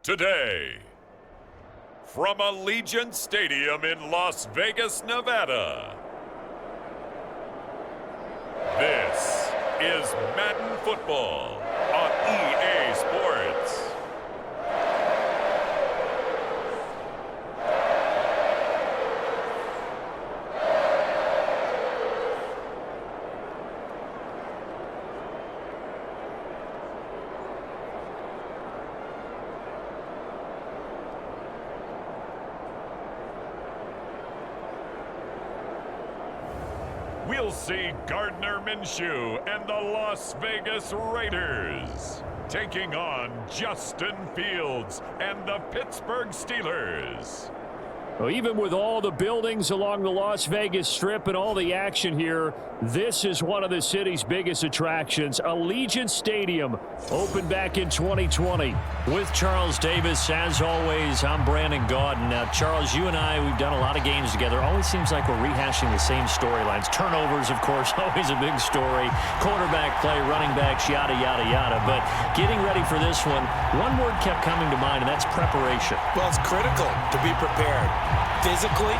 Today, from Allegiant Stadium in Las Vegas, Nevada, this is Madden Football on EA Sports. We'll see Gardner Minshew and the Las Vegas Raiders taking on Justin Fields and the Pittsburgh Steelers. Well, even with all the buildings along the Las Vegas Strip and all the action here, this is one of the city's biggest attractions. Allegiant Stadium opened back in 2020. With Charles Davis, as always, I'm Brandon Gaudin. Now, Charles, you and I, we've done a lot of games together. Always seems like we're rehashing the same storylines. Turnovers, of course, always a big story. Quarterback play, running backs, yada, yada, yada. But getting ready for this one word kept coming to mind, and that's preparation. Well, it's critical to be prepared. Physically,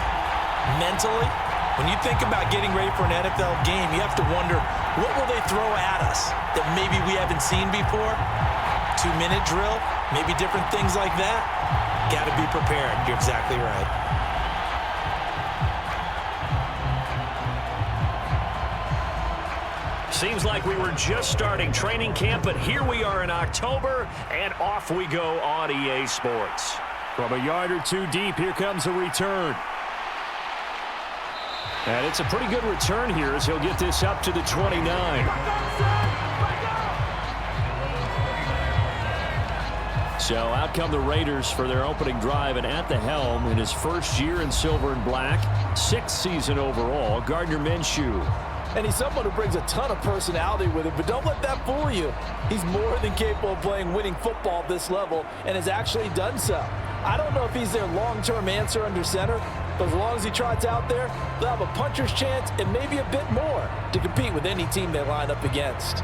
mentally. When you think about getting ready for an NFL game, you have to wonder, what will they throw at us that maybe we haven't seen before? 2-minute drill, maybe different things like that. Got to be prepared. You're exactly right. Seems like we were just starting training camp, but here we are in October, and off we go on EA Sports. From a yard or two deep, here comes a return. And it's a pretty good return here as he'll get this up to the 29. So out come the Raiders for their opening drive, and at the helm in his first year in silver and black, 6th season overall, Gardner Minshew. And he's someone who brings a ton of personality with him, but don't let that fool you. He's more than capable of playing winning football at this level and has actually done so. I don't know if he's their long-term answer under center, but as long as he trots out there, they'll have a puncher's chance and maybe a bit more to compete with any team they line up against.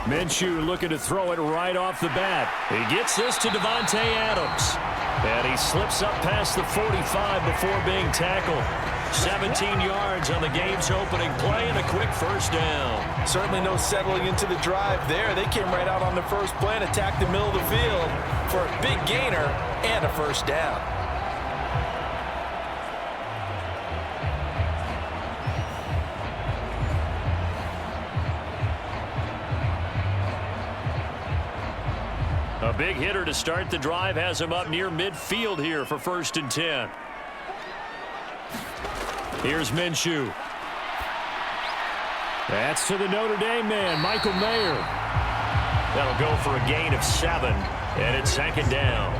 Minshew looking to throw it right off the bat. He gets this to Davante Adams. And he slips up past the 45 before being tackled. 17 yards on the game's opening play and a quick first down. Certainly no settling into the drive there. They came right out on the first play and attacked the middle of the field for a big gainer and a first down. A big hitter to start the drive has him up near midfield here for 1st and 10. Here's Minshew. That's to the Notre Dame man, Michael Mayer. That'll go for a gain of 7, and it's 2nd down.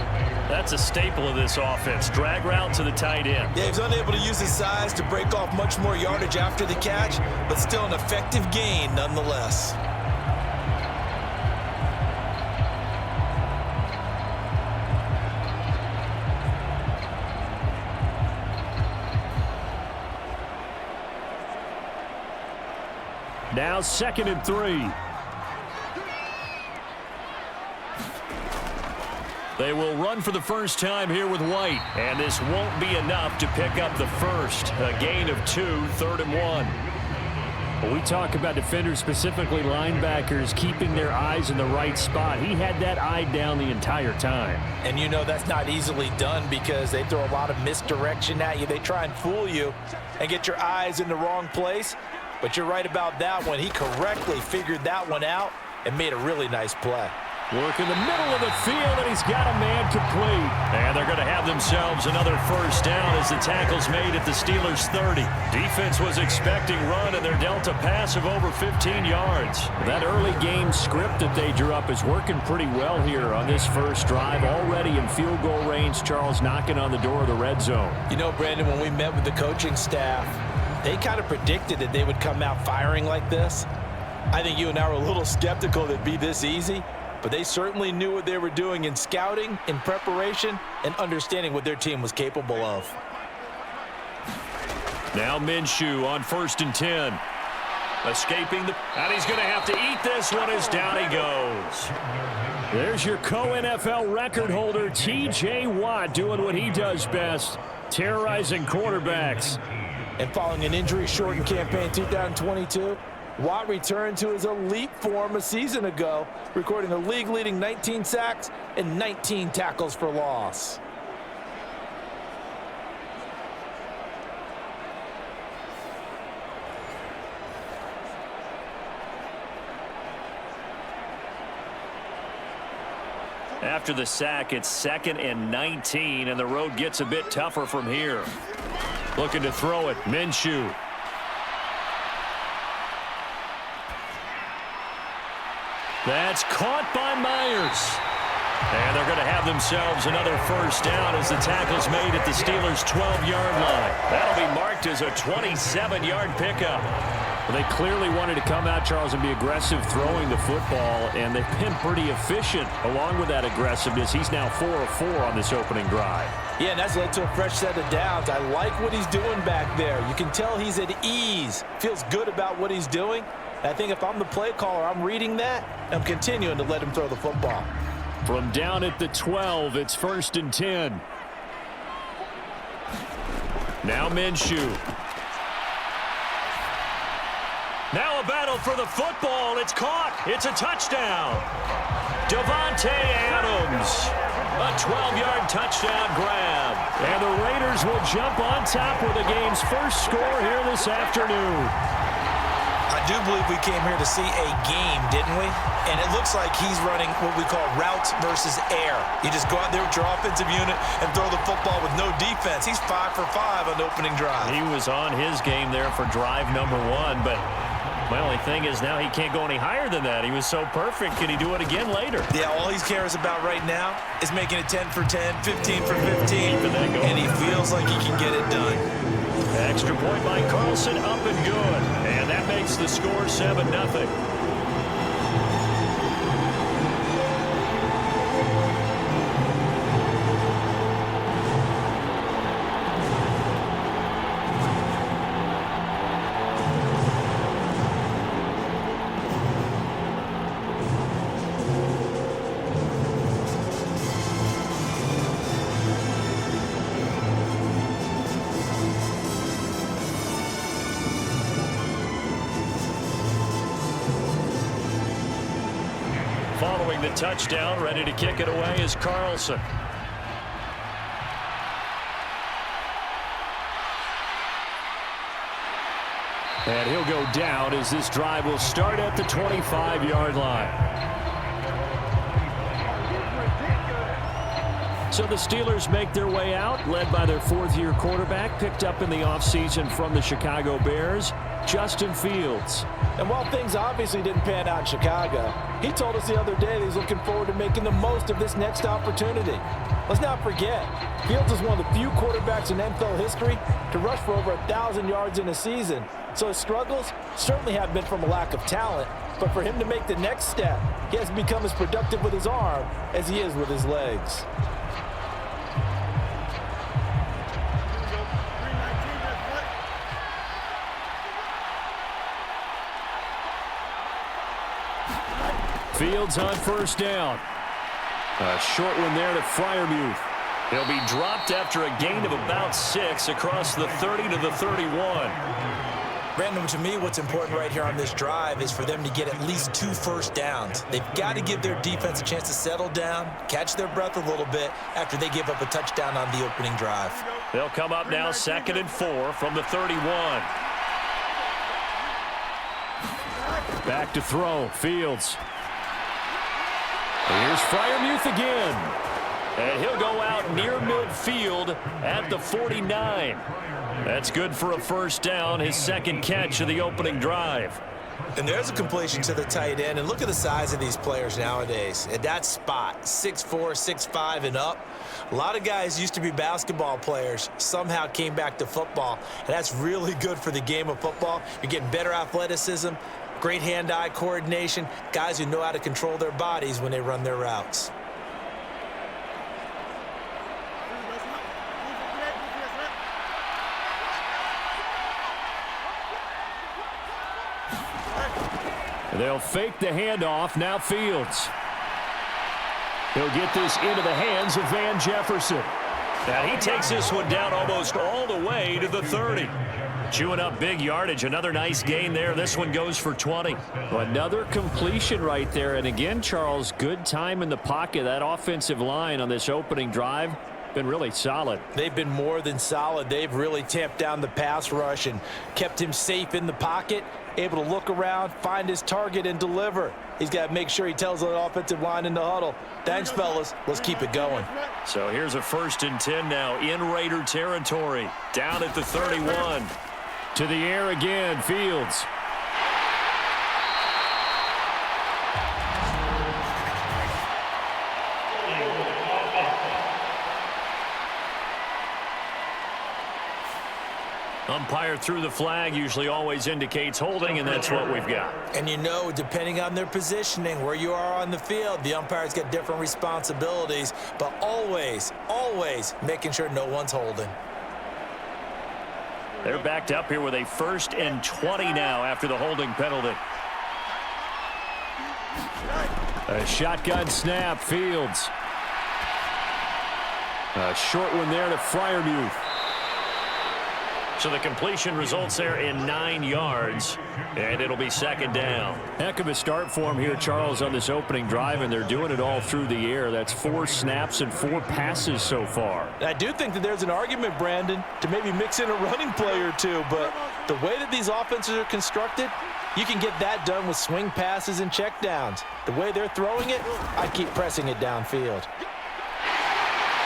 That's a staple of this offense. Drag route to the tight end. Yeah, he's unable to use his size to break off much more yardage after the catch, but still an effective gain nonetheless. Now 2nd and 3. They will run for the first time here with White, and this won't be enough to pick up the first. A gain of 2, 3rd and 1. When we talk about defenders, specifically linebackers, keeping their eyes in the right spot. He had that eye down the entire time. And you know that's not easily done because they throw a lot of misdirection at you. They try and fool you and get your eyes in the wrong place. But you're right about that one. He correctly figured that one out and made a really nice play. Work in the middle of the field, and he's got a man complete. And they're going to have themselves another first down as the tackle's made at the Steelers' 30. Defense was expecting run, and they're dealt a pass of over 15 yards. That early game script that they drew up is working pretty well here on this first drive. Already in field goal range, Charles knocking on the door of the red zone. You know, Brandon, when we met with the coaching staff, they kind of predicted that they would come out firing like this. I think you and I were a little skeptical that it'd be this easy. but they certainly knew what they were doing in scouting, in preparation, and understanding what their team was capable of. Now Minshew on 1st and 10. Escaping and he's going to have to eat this one as down he goes. There's your co-NFL record holder, T.J. Watt, doing what he does best, terrorizing quarterbacks. And following an injury-shortened campaign 2022, Watt returned to his elite form a season ago, recording a league-leading 19 sacks and 19 tackles for loss. After the sack, it's 2nd and 19, and the road gets a bit tougher from here. Looking to throw it, Minshew. That's caught by Myers. And they're going to have themselves another first down as the tackle's made at the Steelers' 12-yard line. That'll be marked as a 27-yard pickup. Well, they clearly wanted to come out, Charles, and be aggressive throwing the football, and they've been pretty efficient along with that aggressiveness. He's now 4 of 4 on this opening drive. Yeah, and that's led to a fresh set of downs. I like what he's doing back there. You can tell he's at ease, feels good about what he's doing. I think if I'm the play caller, I'm reading that, and I'm continuing to let him throw the football. From down at the 12, it's 1st and 10. Now Minshew. Now a battle for the football. It's caught. It's a touchdown. Davante Adams. A 12-yard touchdown grab. And the Raiders will jump on top with the game's first score here this afternoon. I do believe we came here to see a game, didn't we? And it looks like he's running what we call routes versus air. You just go out there with your offensive unit and throw the football with no defense. He's 5 for 5 on the opening drive. He was on his game there for drive number 1, but my only thing is now he can't go any higher than that. He was so perfect. Can he do it again later? Yeah, all he cares about right now is making it 10 for 10, 15 for 15, Keeping that going. and he feels like he can get it done. Extra point by Carlson, up and good. And that makes the score 7-0. Following the touchdown, ready to kick it away is Carlson. And he'll go down as this drive will start at the 25-yard line. So the Steelers make their way out, led by their 4th-year quarterback, picked up in the offseason from the Chicago Bears, Justin Fields. And while things obviously didn't pan out in Chicago, he told us the other day that he's looking forward to making the most of this next opportunity. Let's not forget, Fields is one of the few quarterbacks in NFL history to rush for over 1,000 yards in a season. So his struggles certainly have been from a lack of talent, but for him to make the next step, he has to become as productive with his arm as he is with his legs. Fields on first down. A short one there to Freiermuth. He'll be dropped after a gain of about 6 across the 30 to the 31. Brandon, to me, what's important right here on this drive is for them to get at least 2 first downs. They've got to give their defense a chance to settle down, catch their breath a little bit after they give up a touchdown on the opening drive. They'll come up now 2nd and 4 from the 31. Back to throw, Fields. Here's Freiermuth again. And he'll go out near midfield at the 49. That's good for a first down, his 2nd catch of the opening drive. And there's a completion to the tight end. And look at the size of these players nowadays. At that spot, 6'4", 6'5", and up. A lot of guys used to be basketball players, somehow came back to football. And that's really good for the game of football. You're getting better athleticism, Great hand-eye coordination, guys who know how to control their bodies when they run their routes. They'll fake the handoff. Now Fields. He'll get this into the hands of Van Jefferson. Now he takes this one down almost all the way to the 30. Chewing up big yardage. Another nice gain there. This one goes for 20. Another completion right there. And again, Charles, good time in the pocket. That offensive line on this opening drive been really solid. They've been more than solid. They've really tamped down the pass rush and kept him safe in the pocket, able to look around, find his target, and deliver. He's got to make sure he tells the offensive line in the huddle, thanks, fellas. Let's keep it going. So here's a 1st and 10 now in Raider territory. Down at the 31. To the air again, Fields. Umpire threw the flag, usually always indicates holding, and that's what we've got. And you know, depending on their positioning, where you are on the field, the umpire's got different responsibilities, but always, always making sure no one's holding. They're backed up here with a 1st and 20 now after the holding penalty. A shotgun snap, Fields. A short one there to Freiermuth. So the completion results there in 9 yards, and it'll be 2nd down. Heck of a start for him here, Charles, on this opening drive, and they're doing it all through the air. That's 4 snaps and 4 passes so far. I do think that there's an argument, Brandon, to maybe mix in a running play or two, but the way that these offenses are constructed, you can get that done with swing passes and checkdowns. The way they're throwing it, I keep pressing it downfield.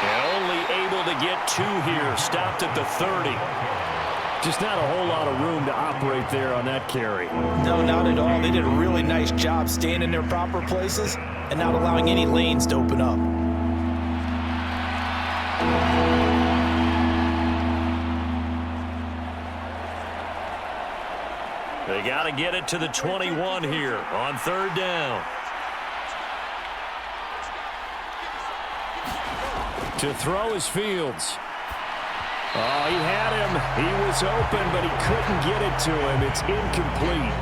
And only able to get 2 here, stopped at the 30. Just not a whole lot of room to operate there on that carry. No, not at all. They did a really nice job staying in their proper places and not allowing any lanes to open up. They got to get it to the 21 here on 3rd down. To throw is Fields. Oh, he had him. He was open, but he couldn't get it to him. It's incomplete.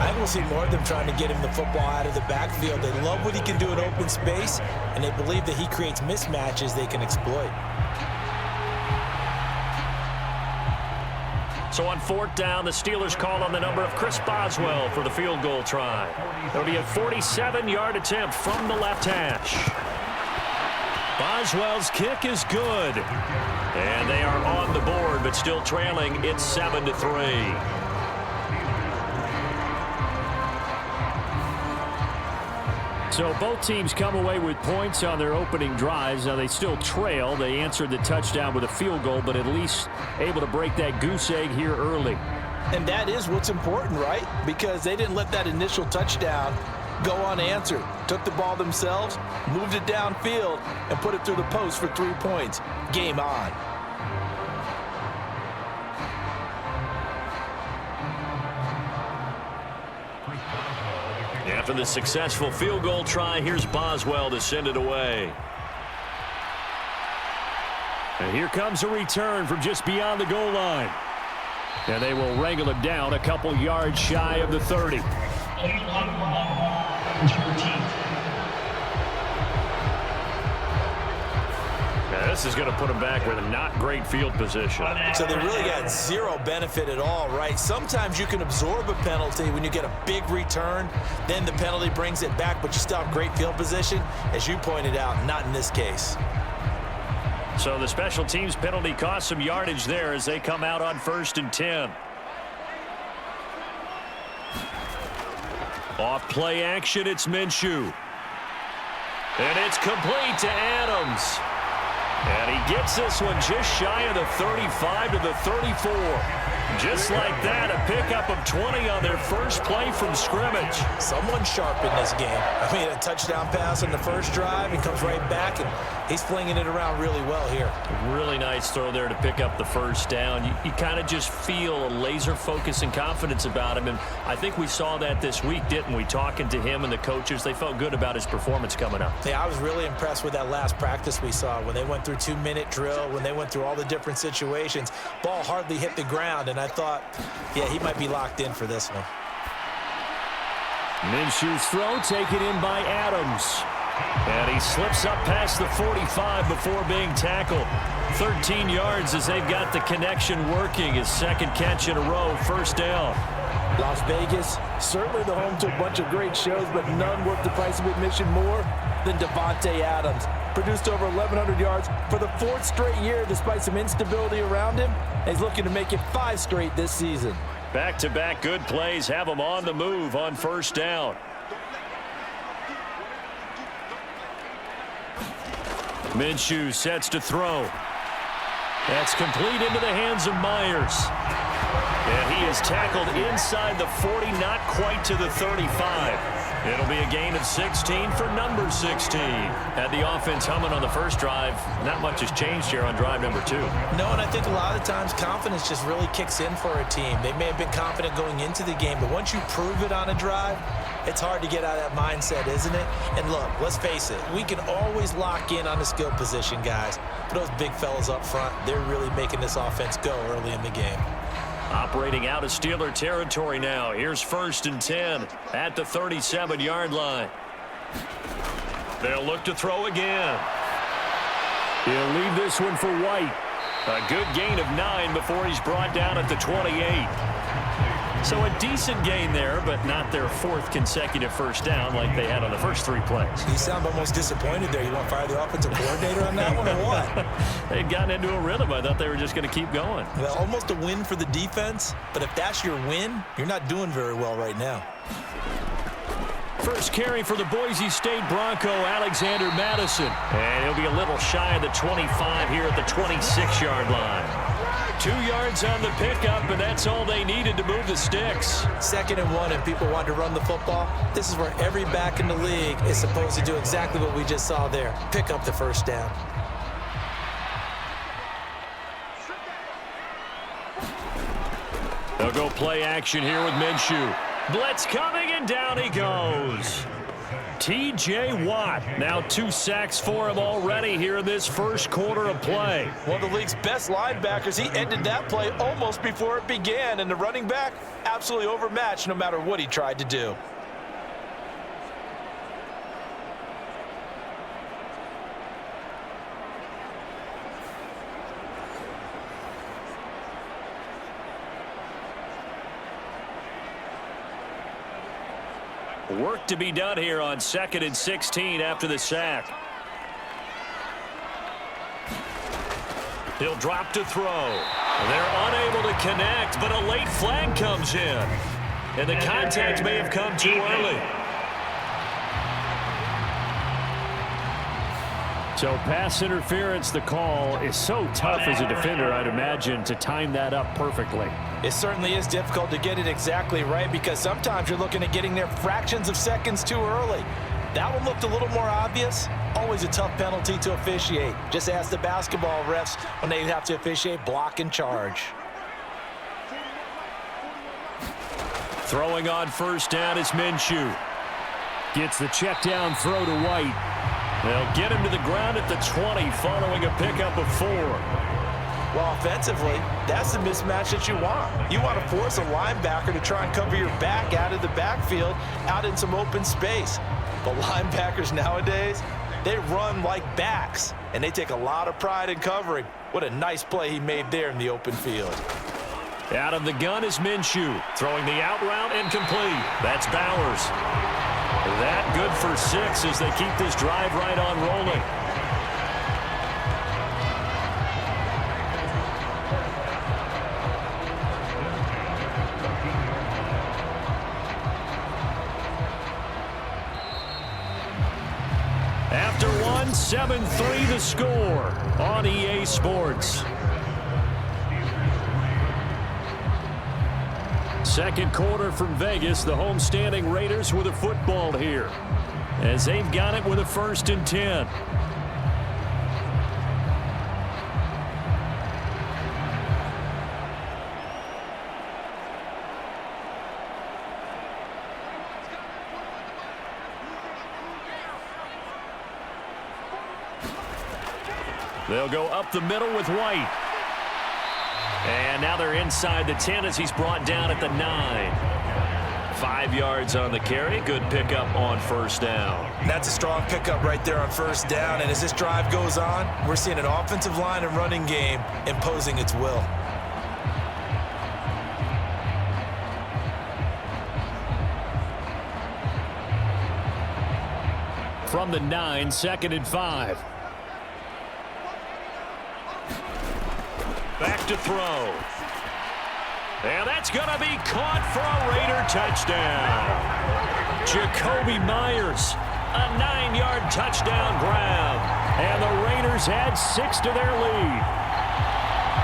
I will see more of them trying to get him the football out of the backfield. They love what he can do in open space, and they believe that he creates mismatches they can exploit. So on 4th down, the Steelers call on the number of Chris Boswell for the field goal try. It'll be a 47-yard attempt from the left hash. Boswell's kick is good. And they are on the board, but still trailing. It's 7-3. So both teams come away with points on their opening drives. Now they still trail. They answered the touchdown with a field goal, but at least able to break that goose egg here early. And that is what's important, right? Because they didn't let that initial touchdown go unanswered. Took the ball themselves, moved it downfield, and put it through the post for 3 points. Game on. After the successful field goal try, here's Boswell to send it away. And here comes a return from just beyond the goal line. And they will wrangle it down a couple yards shy of the 30. Now this is going to put them back with a not great field position. So they really got zero benefit at all, right? Sometimes you can absorb a penalty when you get a big return, then the penalty brings it back, but you still have great field position. As you pointed out, not in this case. So the special teams penalty cost some yardage there as they come out on 1st and 10. Off play action, it's Minshew. And it's complete to Adams. And he gets this one just shy of the 35 to the 34. Just like that, a pickup of 20 on their first play from scrimmage. Someone sharp in this game. I mean, a touchdown pass on the first drive. He comes right back, and he's flinging it around really well here. Really nice throw there to pick up the first down. You kind of just feel a laser focus and confidence about him, and I think we saw that this week, didn't we? Talking to him and the coaches, they felt good about his performance coming up. Yeah, I was really impressed with that last practice we saw when they went through 2-minute drill, when they went through all the different situations. Ball hardly hit the ground, and I thought, yeah, he might be locked in for this one. Minshew's throw taken in by Adams. And he slips up past the 45 before being tackled. 13 yards as they've got the connection working. His second catch in a row, first down. Las Vegas, certainly the home to a bunch of great shows, but none worth the price of admission more than Davante Adams. Produced over 1,100 yards for the 4th straight year despite some instability around him. And he's looking to make it 5 straight this season. Back-to-back good plays have him on the move on first down. Minshew sets to throw. That's complete into the hands of Myers. And he is tackled inside the 40, not quite to the 35. It'll be a gain of 16 for number 16. Had the offense humming on the first drive. Not much has changed here on drive number 2. No, and I think a lot of times confidence just really kicks in for a team. They may have been confident going into the game, but once you prove it on a drive, it's hard to get out of that mindset, isn't it? And look, let's face it, we can always lock in on the skill position, guys. But those big fellas up front, they're really making this offense go early in the game. Operating out of Steeler territory now. Here's 1st and 10 at the 37-yard line. They'll look to throw again. He'll leave this one for White. A good gain of 9 before he's brought down at the 28. So a decent gain there, but not their 4th consecutive first down like they had on the first 3 plays. You sound almost disappointed there. You want to fire the offensive coordinator on that one or what? They'd gotten into a rhythm. I thought they were just going to keep going. Well, almost a win for the defense, but if that's your win, you're not doing very well right now. First carry for the Boise State Bronco, Alexander Madison. And he'll be a little shy of the 25 here at the 26-yard line. 2 yards on the pickup, and that's all they needed to move the sticks. 2nd and 1, and people want to run the football. This is where every back in the league is supposed to do exactly what we just saw there. Pick up the first down. They'll go play action here with Minshew. Blitz coming, and down he goes. T.J. Watt, now 2 sacks for him already here in this first quarter of play. One of the league's best linebackers. He ended that play almost before it began, and the running back absolutely overmatched no matter what he tried to do. Work to be done here on 2nd and 16 after the sack. He'll drop to throw. They're unable to connect, but a late flag comes in. And the contact may have come too early. So pass interference, the call is so tough as a defender, I'd imagine, to time that up perfectly. It certainly is difficult to get it exactly right because sometimes you're looking at getting there fractions of seconds too early. That one looked a little more obvious. Always a tough penalty to officiate. Just ask the basketball refs when they have to officiate block and charge. Throwing on first down is Minshew. Gets the check down throw to White. They'll get him to the ground at the 20 following a pickup of 4. Well, offensively, that's the mismatch that you want. You want to force a linebacker to try and cover your back out of the backfield, out in some open space. But linebackers nowadays, they run like backs, and they take a lot of pride in covering. What a nice play he made there in the open field. Out of the gun is Minshew, throwing the out route incomplete. That's Bowers. That good for 6 as they keep this drive right on rolling. After 7-3 the score on EA Sports. Second quarter from Vegas. The homestanding Raiders with a football here, as they've got it with a 1st and 10. They'll go up the middle with White. And now they're inside the 10 as he's brought down at the 9. 5 yards on the carry. Good pickup on 1st down. That's a strong pickup right there on 1st down. And as this drive goes on, we're seeing an offensive line and running game imposing its will. From the 9, 2nd and 5. Back to throw. And that's going to be caught for a Raider touchdown. Jacoby Myers, a 9-yard touchdown grab. And the Raiders add 6 to their lead.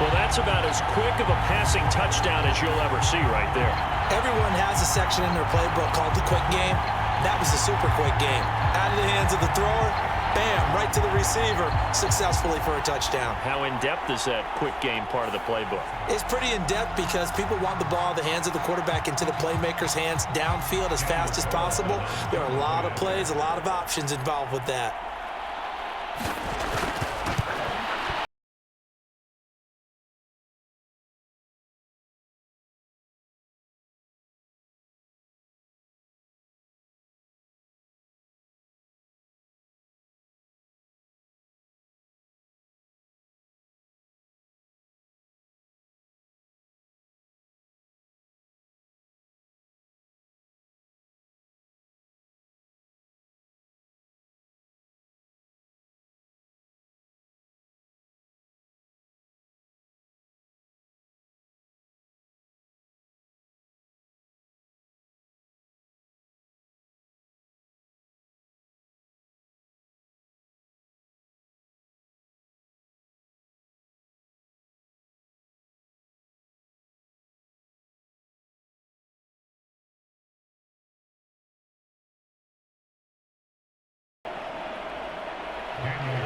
Well, that's about as quick of a passing touchdown as you'll ever see right there. Everyone has a section in their playbook called the quick game. That was the super quick game. Out of the hands of the thrower, bam, right to the receiver, successfully for a touchdown. How in-depth is that quick game part of the playbook? It's pretty in-depth because people want the ball in the hands of the quarterback into the playmaker's hands downfield as fast as possible. There are a lot of plays, a lot of options involved with that.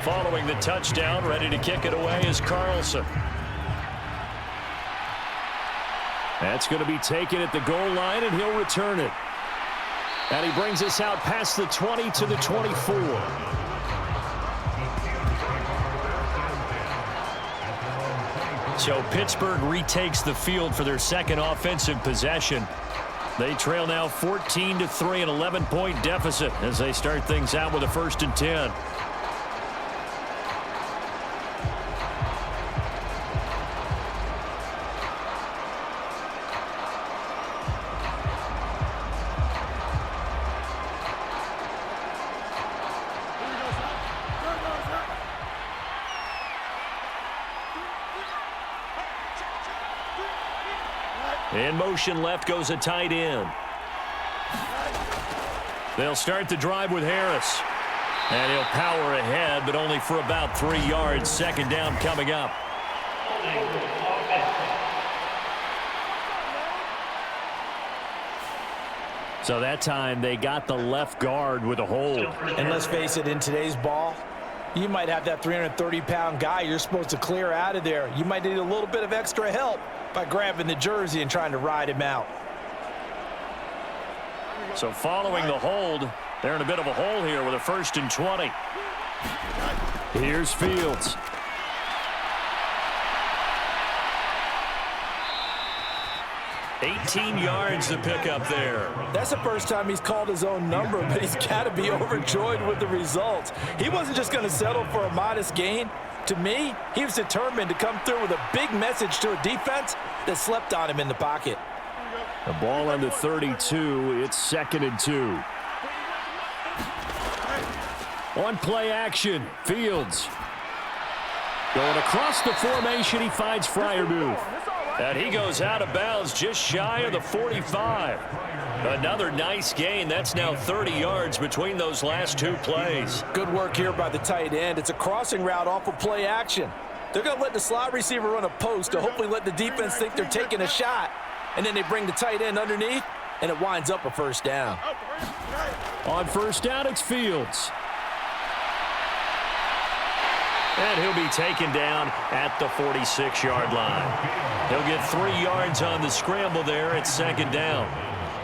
Following the touchdown, ready to kick it away is Carlson. That's going to be taken at the goal line, and he'll return it. And he brings us out past the 20 to the 24. So Pittsburgh retakes the field for their second offensive possession. They trail now 14-3, an 11-point deficit as they start things out with a 1st and 10. In motion left goes a tight end. They'll start the drive with Harris. And he'll power ahead, but only for about 3 yards. 2nd down coming up. So that time they got the left guard with a hold. And let's face it, in today's ball, you might have that 330-pound guy you're supposed to clear out of there. You might need a little bit of extra help by grabbing the jersey and trying to ride him out. So following the hold, they're in a bit of a hole here with a 1st and 20. Here's Fields. $18 yards to pick up there. That's the first time he's called his own number, but he's got to be overjoyed with the results. He wasn't just going to settle for a modest gain. To me, he was determined to come through with a big message to a defense that slept on him in the pocket. The ball on the 32. It's 2nd and 2. On play action, Fields. Going across the formation, he finds Freiermuth. And he goes out of bounds just shy of the 45. Another nice gain. That's now 30 yards between those last 2 plays. Good work here by the tight end. It's a crossing route off of play action. They're going to let the slot receiver run a post to hopefully let the defense think they're taking a shot. and then they bring the tight end underneath, and it winds up a first down. On first down, it's Fields. And he'll be taken down at the 46-yard line. He'll get 3 yards on the scramble there at second down.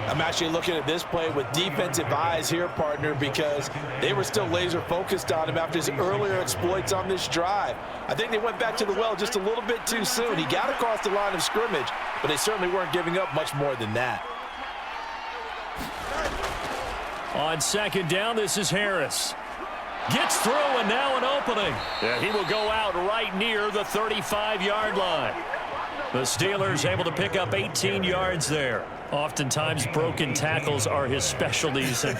I'm actually looking at this play with defensive eyes here, partner, because they were still laser focused on him after his earlier exploits on this drive. I think they went back to the well just a little bit too soon. He got across the line of scrimmage, but they certainly weren't giving up much more than that. On second down, this is Harris. Gets through, and now an opening. Yeah, he will go out right near the 35-yard line. The Steelers able to pick up 18 yards there. Oftentimes, broken tackles are his specialties, and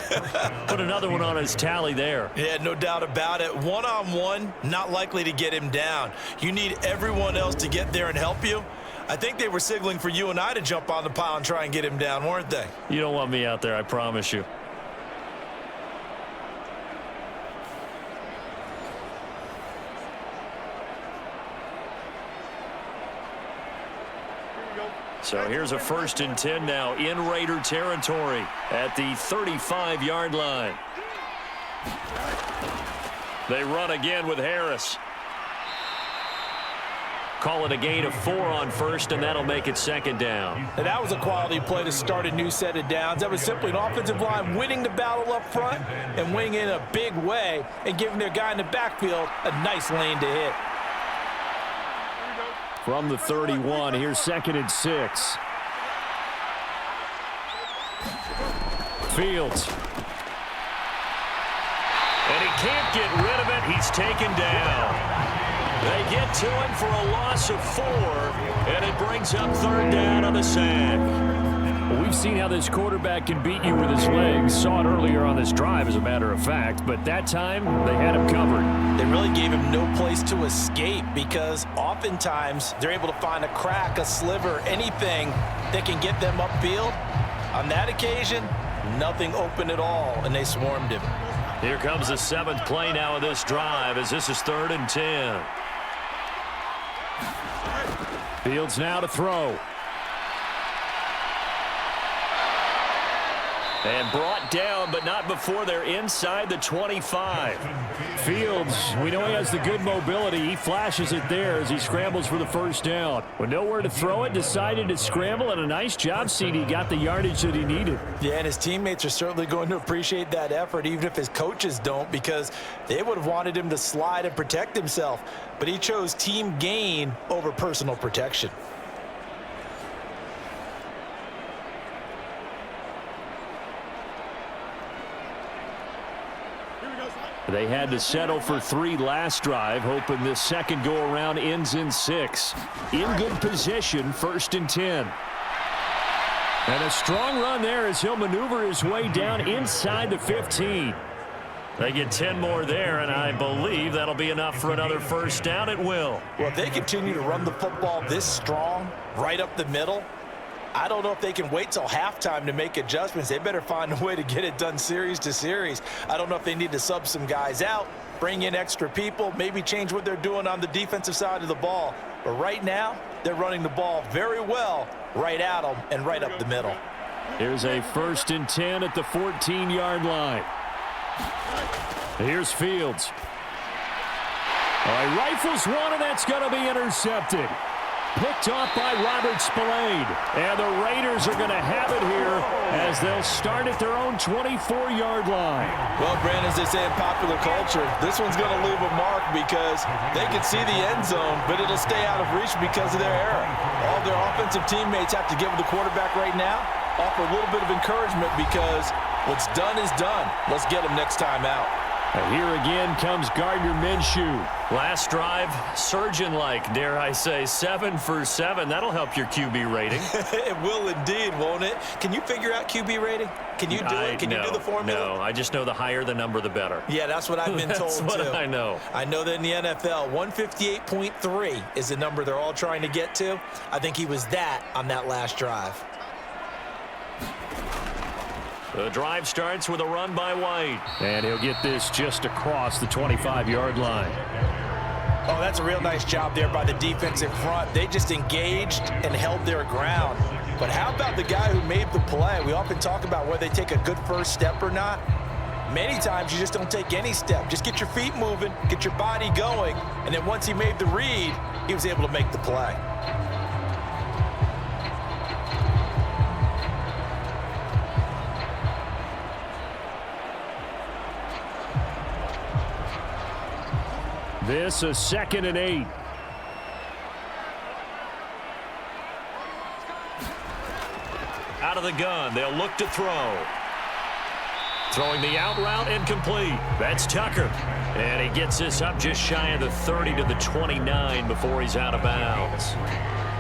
put another one on his tally there. Yeah, no doubt about it. One-on-one, not likely to get him down. You need everyone else to get there and help you. I think they were signaling for you and I to jump on the pile and try and get him down, weren't they? You don't want me out there, I promise you. So here's a 1st and 10 now in Raider territory at the 35-yard line. They run again with Harris. Call it a gain of 4 on first, and that'll make it second down. And that was a quality play to start a new set of downs. That was simply an offensive line winning the battle up front and winning in a big way and giving their guy in the backfield a nice lane to hit. From the 31, here's 2nd and 6. Fields. And he can't get rid of it. He's taken down. They get to him for a loss of 4, and it brings up 3rd down on the sack. Well, we've seen how this quarterback can beat you with his legs. Saw it earlier on this drive, as a matter of fact. But that time, they had him covered. They really gave him no place to escape because oftentimes they're able to find a crack, a sliver, anything that can get them upfield. On that occasion, nothing open at all, and they swarmed him. Here comes the 7th play now of this drive as this is 3rd and 10. Fields now to throw. And brought down, but not before they're inside the 25. Fields, we know he has the good mobility. He flashes it there as he scrambles for the first down. With nowhere to throw it, decided to scramble, and a nice job, CD. Got the yardage that he needed. Yeah, and his teammates are certainly going to appreciate that effort, even if his coaches don't, because they would have wanted him to slide and protect himself. But he chose team gain over personal protection. They had to settle for 3 last drive, hoping this second go-around ends in 6. In good position, 1st and 10. And a strong run there as he'll maneuver his way down inside the 15. They get 10 more there, and I believe that'll be enough for another first down. It will. Well, if they continue to run the football this strong, right up the middle, I don't know if they can wait till halftime to make adjustments. They better find a way to get it done series to series. I don't know if they need to sub some guys out, bring in extra people, maybe change what they're doing on the defensive side of the ball. But right now, they're running the ball very well right at them and right up the middle. Here's a 1st and 10 at the 14-yard line. Here's Fields. He rifles one, and that's going to be intercepted. Picked off by Robert Spillane. And the Raiders are going to have it here as they'll start at their own 24-yard line. Well, Brandon, as they say in popular culture, this one's going to leave a mark because they can see the end zone, but it'll stay out of reach because of their error. All their offensive teammates have to give the quarterback right now, offer a little bit of encouragement because what's done is done. Let's get them next time out. And here again comes Gardner Minshew. Last drive, surgeon-like, dare I say, 7 for 7. That'll help your QB rating. It will indeed, won't it? Can you figure out QB rating? Can you do it? Can you do the formula? No, I just know the higher the number, the better. Yeah, that's what I've been told, That's what too. I know. I know that in the NFL, 158.3 is the number they're all trying to get to. I think he was that on that last drive. The drive starts with a run by White. And he'll get this just across the 25-yard line. Oh, that's a real nice job there by the defensive front. They just engaged and held their ground. But how about the guy who made the play? We often talk about whether they take a good first step or not. Many times you just don't take any step. Just get your feet moving, get your body going, and then once he made the read, he was able to make the play. This is 2nd and 8. Out of the gun, they'll look to throw. Throwing the out route incomplete. That's Tucker. And he gets this up just shy of the 30 to the 29 before he's out of bounds.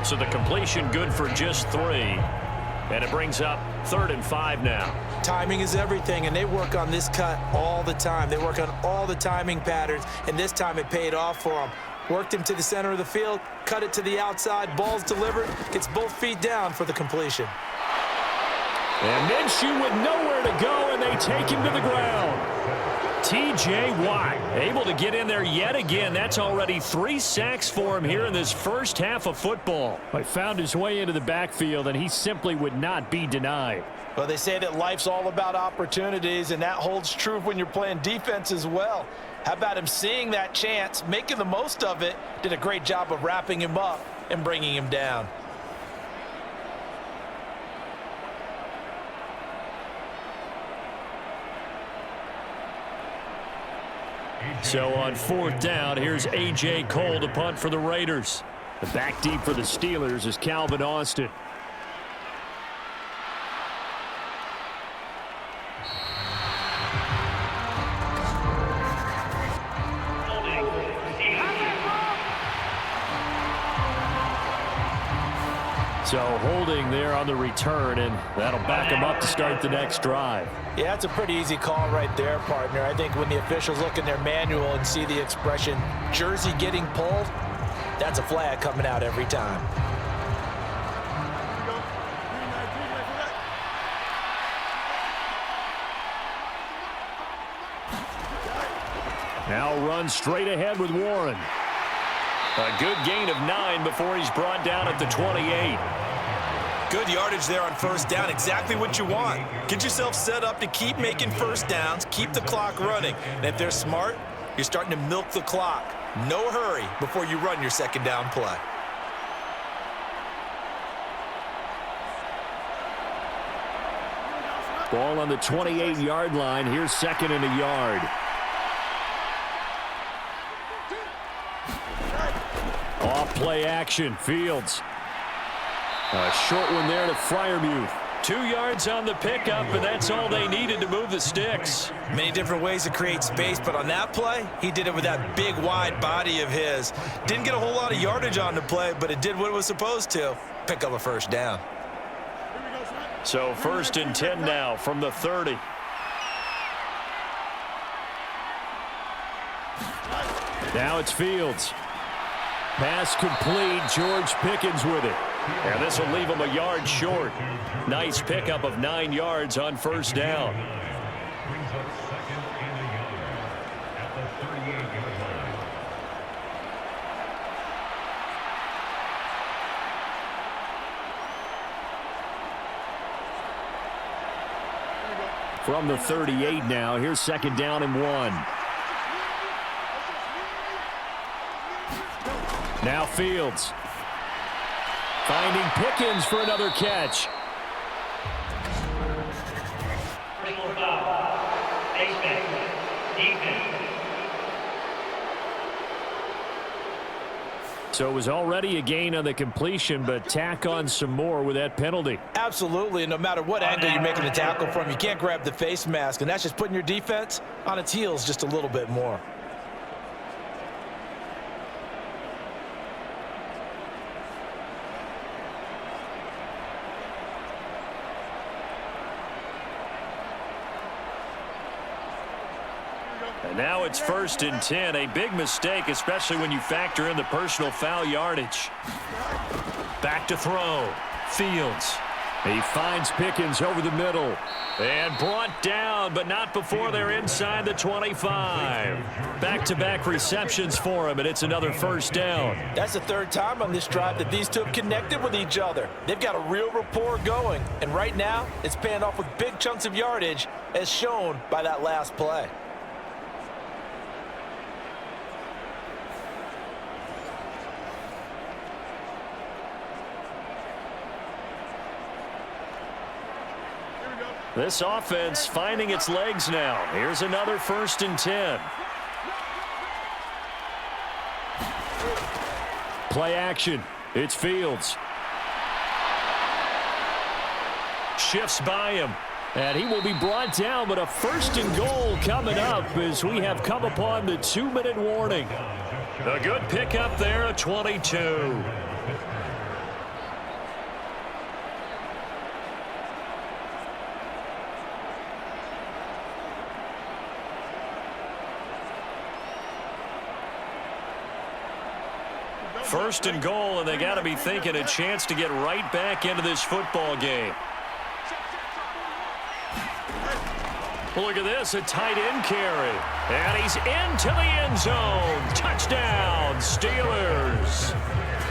So the completion good for just 3. And it brings up 3rd and 5 now. Timing is everything, and they work on this cut all the time. They work on all the timing patterns, and this time it paid off for them. Worked him to the center of the field, cut it to the outside, ball's delivered, gets both feet down for the completion. And Minshew with nowhere to go, and they take him to the ground. T.J. Watt able to get in there yet again. That's already 3 sacks for him here in this first half of football. He found his way into the backfield, and he simply would not be denied. Well, they say that life's all about opportunities, and that holds true when you're playing defense as well. How about him seeing that chance, making the most of it, did a great job of wrapping him up and bringing him down. So on 4th down, here's A.J. Cole to punt for the Raiders. The back deep for the Steelers is Calvin Austin. So holding there on the return, and that'll back him up to start the next drive. Yeah, that's a pretty easy call right there, partner. I think when the officials look in their manual and see the expression, jersey getting pulled, that's a flag coming out every time. Now run straight ahead with Warren. A good gain of 9 before he's brought down at the 28. Good yardage there on 1st down, exactly what you want. Get yourself set up to keep making 1st downs, keep the clock running. And if they're smart, you're starting to milk the clock. No hurry before you run your 2nd down play. Ball on the 28-yard line. Here's 2nd and a yard. Off play action, Fields. A short one there to Freiermuth. 2 yards on the pickup, and that's all they needed to move the sticks. Many different ways to create space, but on that play, he did it with that big, wide body of his. Didn't get a whole lot of yardage on the play, but it did what it was supposed to. Pick up a 1st down. So 1st and 10 now from the 30. Now it's Fields. Pass complete. George Pickens with it. And this will leave him a yard short. Nice pickup of 9 yards on 1st down. From the 38 now, here's 2nd down and 1. Now Fields. Finding Pickens for another catch. So it was already a gain on the completion, but tack on some more with that penalty. Absolutely, and no matter what angle you're making the tackle from, you can't grab the face mask, and that's just putting your defense on its heels just a little bit more. And now it's 1st and 10. A big mistake, especially when you factor in the personal foul yardage. Back to throw. Fields. He finds Pickens over the middle. And brought down, but not before they're inside the 25. Back-to-back receptions for him, and it's another first down. That's the third time on this drive that these two have connected with each other. They've got a real rapport going, and right now it's paying off with big chunks of yardage, as shown by that last play. This offense finding its legs now. Here's another 1st and 10. Play action. It's Fields. Shifts by him. And he will be brought down, but a 1st and goal coming up as we have come upon the 2-minute warning. A good pickup there at 22. First and goal, and they got to be thinking a chance to get right back into this football game. Look at this, a tight end carry. And he's into the end zone. Touchdown, Steelers.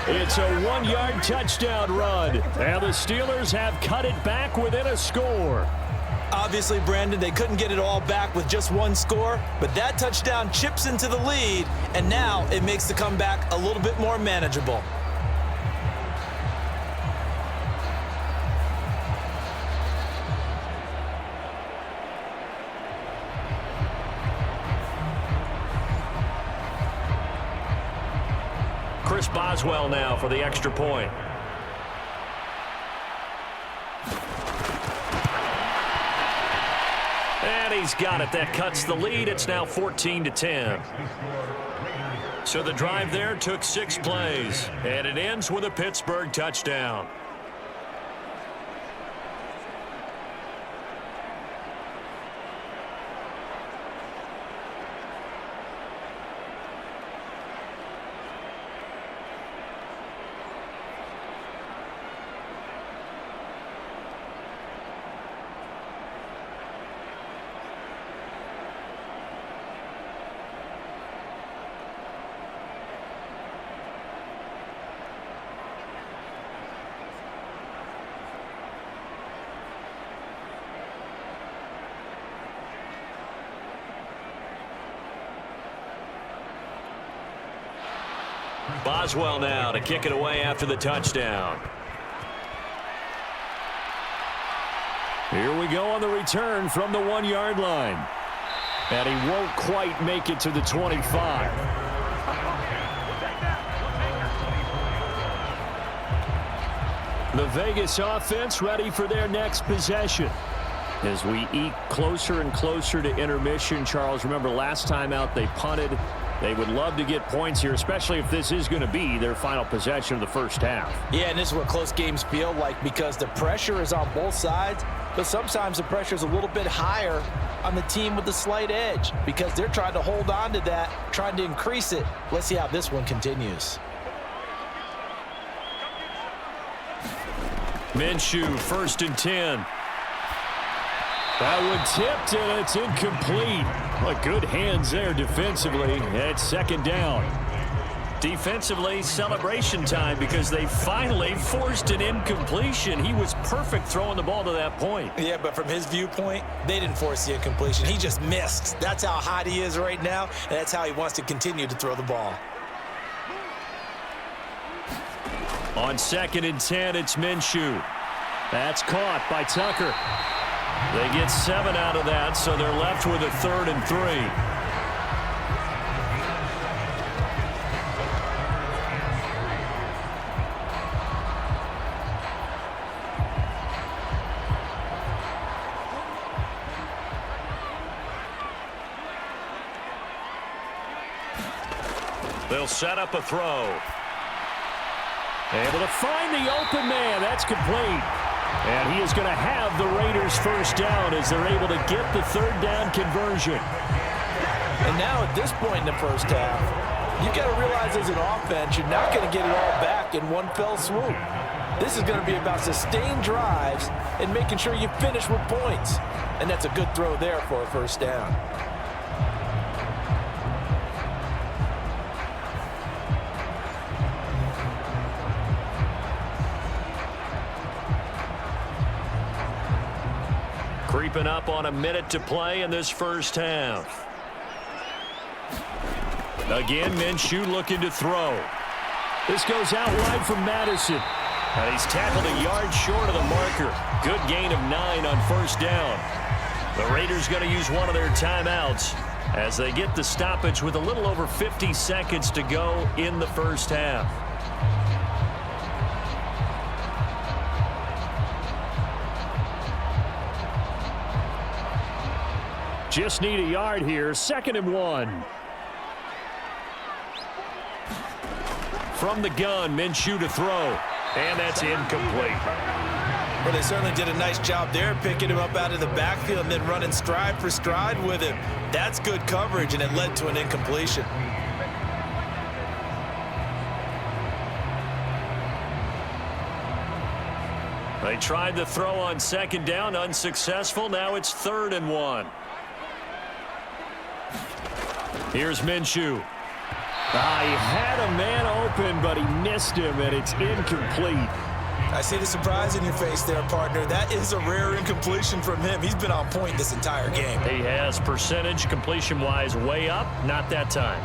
It's a 1-yard touchdown run, and the Steelers have cut it back within a score. Obviously, Brandon, they couldn't get it all back with just one score, but that touchdown chips into the lead, and now it makes the comeback a little bit more manageable. Chris Boswell now for the extra point. And he's got it. That cuts the lead. It's now 14-10. So the drive there took 6 plays, and it ends with a Pittsburgh touchdown. Boswell now to kick it away after the touchdown. Here we go on the return from the 1-yard line. And he won't quite make it to the 25. The Vegas offense ready for their next possession. As we eke closer and closer to intermission, Charles, remember last time out they punted. They would love to get points here, especially if this is going to be their final possession of the first half. Yeah, and this is what close games feel like because the pressure is on both sides, but sometimes the pressure is a little bit higher on the team with the slight edge because they're trying to hold on to that, trying to increase it. Let's see how this one continues. Minshew, 1st and 10. That one tipped, and it's incomplete. Well, good hands there defensively. It's 2nd down. Defensively, celebration time because they finally forced an incompletion. He was perfect throwing the ball to that point. Yeah, but from his viewpoint, they didn't force the incompletion. He just missed. That's how hot he is right now, and that's how he wants to continue to throw the ball. On 2nd and 10, it's Minshew. That's caught by Tucker. They get 7 out of that, so they're left with a 3rd and 3. They'll set up a throw. Able to find the open man. That's complete. And he is going to have the Raiders first down as they're able to get the 3rd down conversion. And now at this point in the first half, you've got to realize as an offense, you're not going to get it all back in one fell swoop. This is going to be about sustained drives and making sure you finish with points. And that's a good throw there for a first down. Creeping up on a minute to play in this first half. Again, Minshew looking to throw. This goes out wide from Madison. And he's tackled a yard short of the marker. Good gain of 9 on first down. The Raiders going to use one of their timeouts as they get the stoppage with a little over 50 seconds to go in the first half. Just need a yard here. 2nd and 1. From the gun, Minshew to throw. And that's incomplete. Well, they certainly did a nice job there, picking him up out of the backfield and then running stride for stride with him. That's good coverage, and it led to an incompletion. They tried the throw on 2nd down, unsuccessful. Now it's 3rd and 1. Here's Minshew. He had a man open, but he missed him, and it's incomplete. I see the surprise in your face there, partner. That is a rare incompletion from him. He's been on point this entire game. He has percentage completion-wise way up, not that time.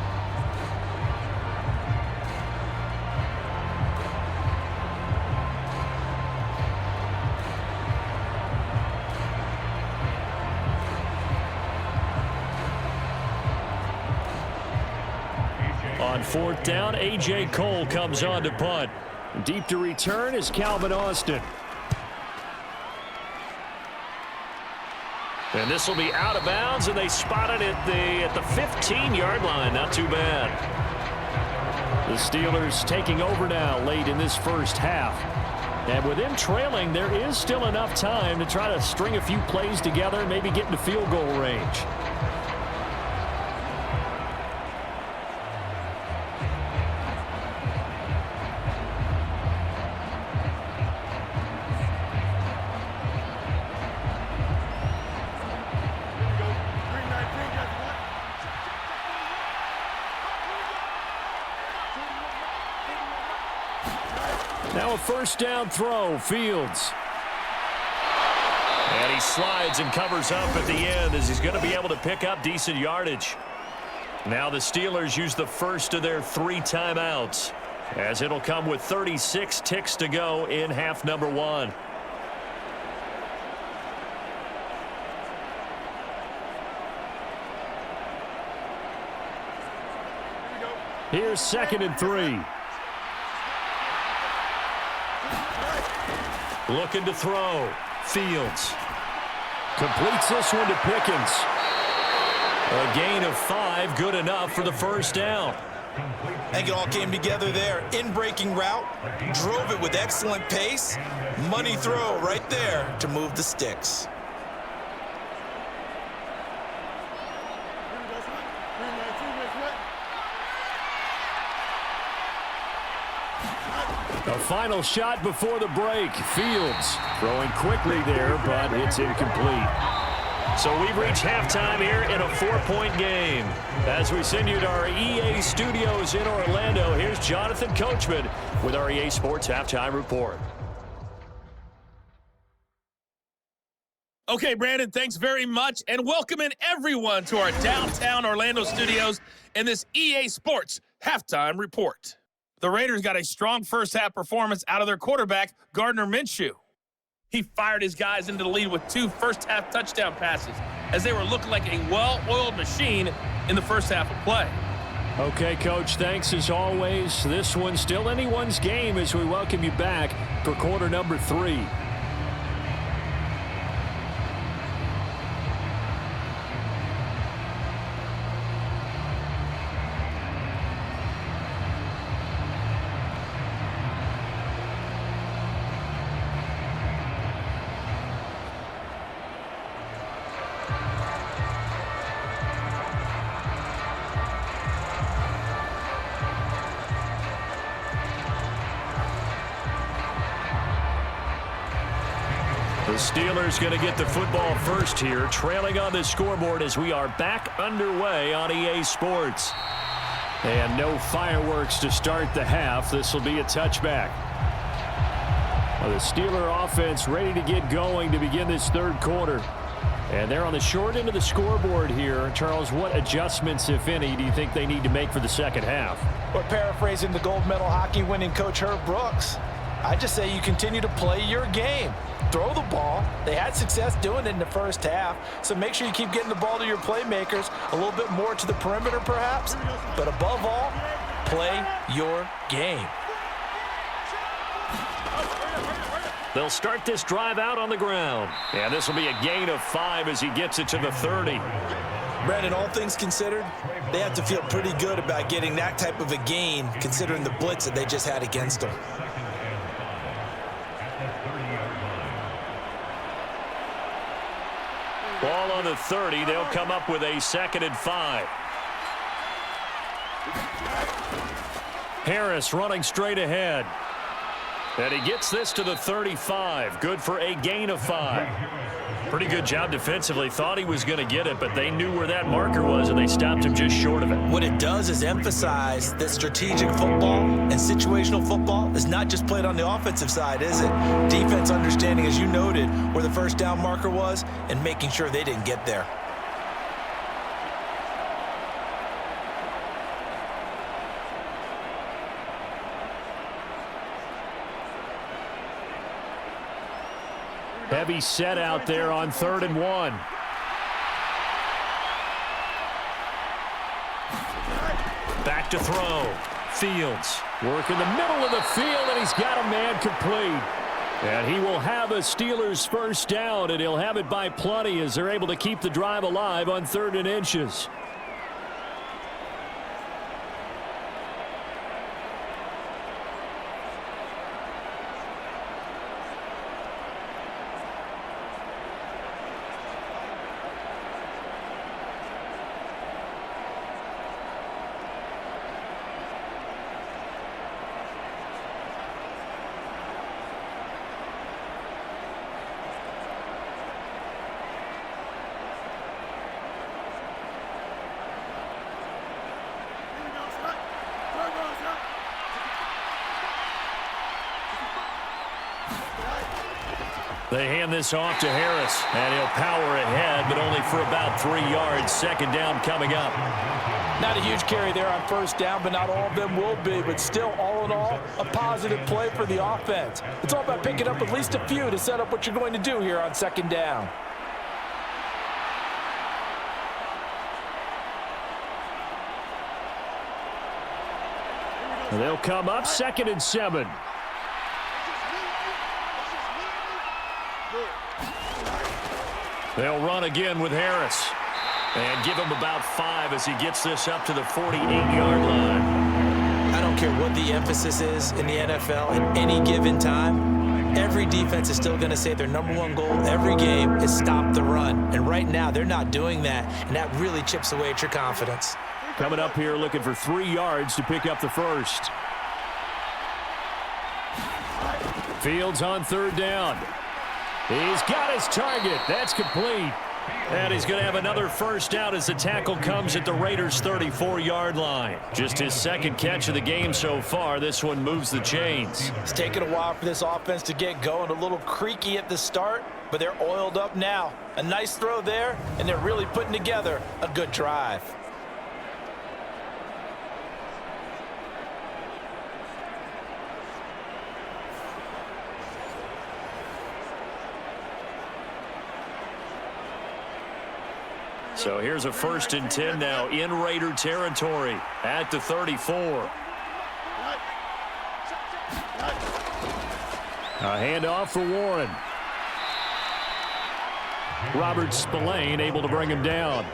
On 4th down, A.J. Cole comes on to punt. Deep to return is Calvin Austin. And this will be out of bounds, and they spot it at the 15-yard line. Not too bad. The Steelers taking over now late in this first half. And with them trailing, there is still enough time to try to string a few plays together, maybe get into field goal range. Now a first down throw, Fields. And he slides and covers up at the end as he's going to be able to pick up decent yardage. Now the Steelers use the first of their 3 timeouts, as it'll come with 36 ticks to go in half number 1. Here's 2nd and 3. Looking to throw. Fields. Completes this one to Pickens. A gain of 5, good enough for the first down. I think it all came together there. In-breaking route, drove it with excellent pace. Money throw right there to move the sticks. A final shot before the break. Fields throwing quickly there, but it's incomplete. So we've reached halftime here in a 4-point game. As we send you to our EA studios in Orlando, here's Jonathan Coachman with our EA Sports Halftime Report. Okay, Brandon, thanks very much, and welcome in everyone to our downtown Orlando studios in this EA Sports Halftime Report. The Raiders got a strong first-half performance out of their quarterback, Gardner Minshew. He fired his guys into the lead with 2 first-half touchdown passes as they were looking like a well-oiled machine in the first half of play. Okay, Coach, thanks as always. This one's still anyone's game as we welcome you back for quarter number 3. The Steelers going to get the football first here, trailing on the scoreboard as we are back underway on EA Sports. And no fireworks to start the half. This will be a touchback. Well, the Steeler offense ready to get going to begin this third quarter. And they're on the short end of the scoreboard here. Charles, what adjustments, if any, do you think they need to make for the second half? Well, paraphrasing the gold medal hockey winning coach Herb Brooks, I just say you continue to play your game. Throw the ball. They had success doing it in the first half, so make sure you keep getting the ball to your playmakers, a little bit more to the perimeter perhaps, but above all, play your game. They'll start this drive out on the ground. And this will be a gain of 5 as he gets it to the 30. Brandon, all things considered, they have to feel pretty good about getting that type of a gain considering the blitz that they just had against them. Ball on the 30. They'll come up with a 2nd and 5. Harris running straight ahead. And he gets this to the 35. Good for a gain of 5. Pretty good job defensively. Thought he was going to get it, but they knew where that marker was, and they stopped him just short of it. What it does is emphasize that strategic football and situational football is not just played on the offensive side, is it? Defense understanding, as you noted, where the first down marker was and making sure they didn't get there. Heavy set out there on 3rd and 1. Back to throw. Fields work in the middle of the field, and he's got a man complete. And he will have a Steelers first down, and he'll have it by plenty as they're able to keep the drive alive on 3rd and inches. They hand this off to Harris, and he'll power ahead, but only for about 3 yards. 2nd down coming up. Not a huge carry there on first down, but not all of them will be. But still, all in all, a positive play for the offense. It's all about picking up at least a few to set up what you're going to do here on 2nd down. And they'll come up 2nd and 7. They'll run again with Harris and give him about 5 as he gets this up to the 48-yard line. I don't care what the emphasis is in the NFL at any given time. Every defense is still going to say their #1 goal every game is stop the run. And right now, they're not doing that, and that really chips away at your confidence. Coming up here looking for 3 yards to pick up the first. Fields on 3rd down. He's got his target. That's complete. And he's going to have another first down as the tackle comes at the Raiders' 34-yard line. Just his 2nd catch of the game so far. This one moves the chains. It's taken a while for this offense to get going. A little creaky at the start, but they're oiled up now. A nice throw there, and they're really putting together a good drive. So here's a 1st and 10 now in Raider territory at the 34. A handoff for Warren. Robert Spillane able to bring him down.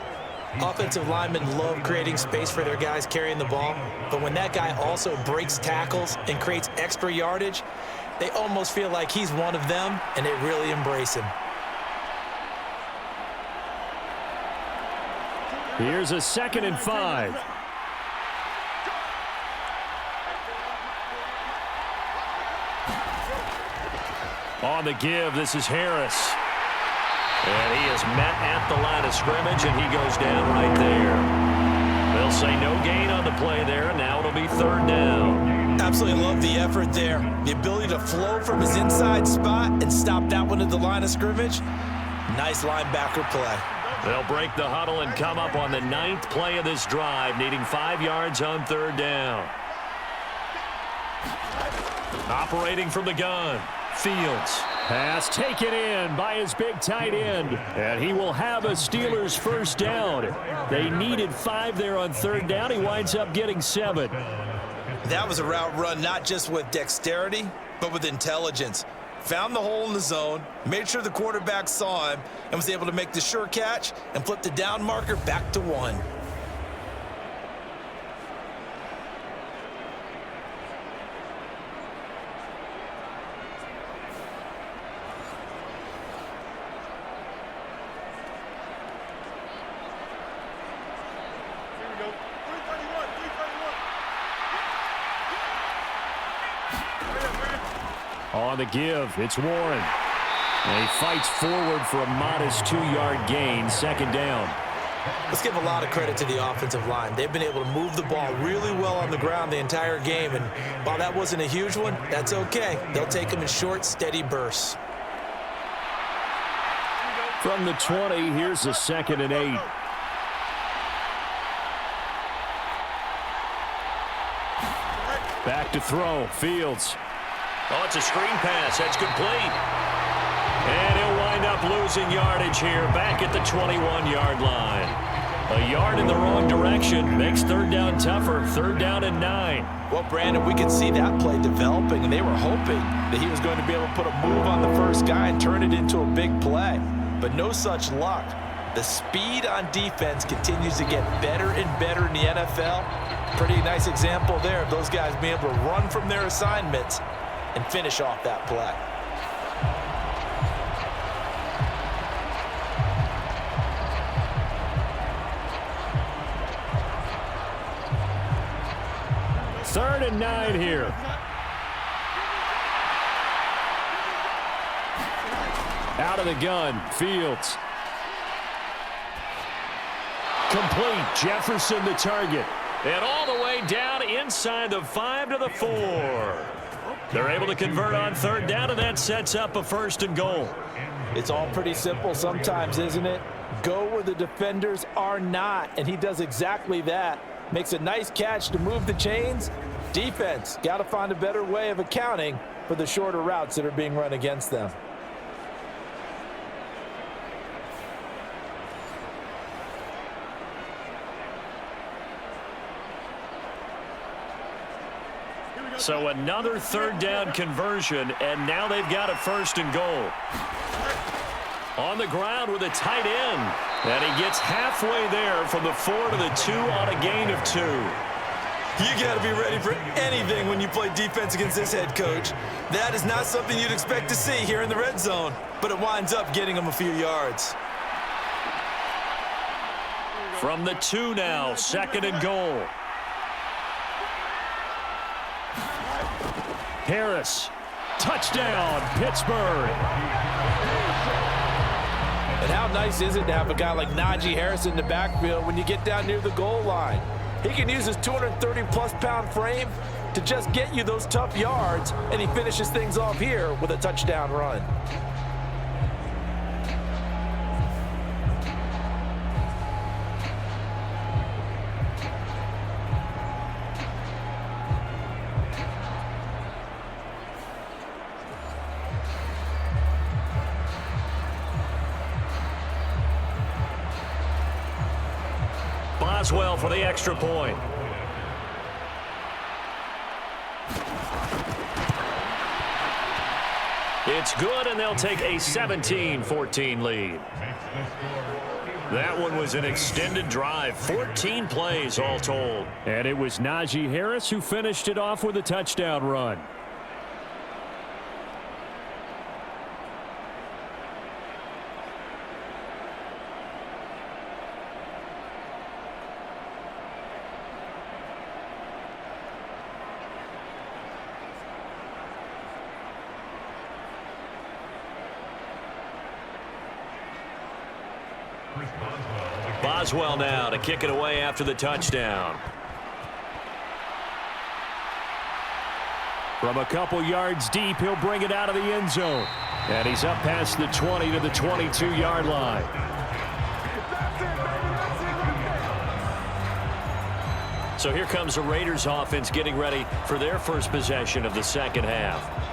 Offensive linemen love creating space for their guys carrying the ball, but when that guy also breaks tackles and creates extra yardage, they almost feel like he's one of them, and they really embrace him. Here's a 2nd and 5. On the give, this is Harris. And he is met at the line of scrimmage, and he goes down right there. They'll say no gain on the play there. Now it'll be third down. Absolutely love the effort there. The ability to flow from his inside spot and stop that one at the line of scrimmage. Nice linebacker play. They'll break the huddle and come up on the 9th play of this drive, needing 5 yards on third down. Operating from the gun, Fields. Pass taken in by his big tight end. And he will have a Steelers first down. They needed 5 there on third down. He winds up getting 7. That was a route run not just with dexterity, but with intelligence. Found the hole in the zone, made sure the quarterback saw him, and was able to make the sure catch and flip the down marker back to 1. On the give, it's Warren. And he fights forward for a modest 2-yard gain, second down. Let's give a lot of credit to the offensive line. They've been able to move the ball really well on the ground the entire game, and while that wasn't a huge one, that's okay. They'll take them in short, steady bursts. From the 20, here's a 2nd and 8. Back to throw, Fields. Oh, it's a screen pass. That's complete. And he'll wind up losing yardage here back at the 21-yard line. A yard in the wrong direction makes third down tougher. Third down and 9. Well, Brandon, we could see that play developing, and they were hoping that he was going to be able to put a move on the first guy and turn it into a big play. But no such luck. The speed on defense continues to get better and better in the NFL. Pretty nice example there of those guys being able to run from their assignments and finish off that play. Third and 9 here. Out of the gun, Fields. Complete, Jefferson the target. And all the way down inside the 5 to the 4. They're able to convert on third down, and that sets up a 1st and goal. It's all pretty simple sometimes, isn't it? Go where the defenders are not, and he does exactly that. Makes a nice catch to move the chains. Defense, got to find a better way of accounting for the shorter routes that are being run against them. So another third down conversion, and now they've got a 1st and goal. On the ground with a tight end, and he gets halfway there from the 4 to the 2 on a gain of 2. You got to be ready for anything when you play defense against this head coach. That is not something you'd expect to see here in the red zone, but it winds up getting him a few yards. From the 2 now, 2nd and goal. Harris, touchdown, Pittsburgh. And how nice is it to have a guy like Najee Harris in the backfield when you get down near the goal line? He can use his 230-plus pound frame to just get you those tough yards, and he finishes things off here with a touchdown run. Boswell for the extra point. It's good, and they'll take a 17-14 lead. That one was an extended drive, 14 plays all told. And it was Najee Harris who finished it off with a touchdown run. Boswell now to kick it away after the touchdown. From a couple yards deep, he'll bring it out of the end zone. And he's up past the 20 to the 22-yard line. So here comes the Raiders offense getting ready for their first possession of the second half.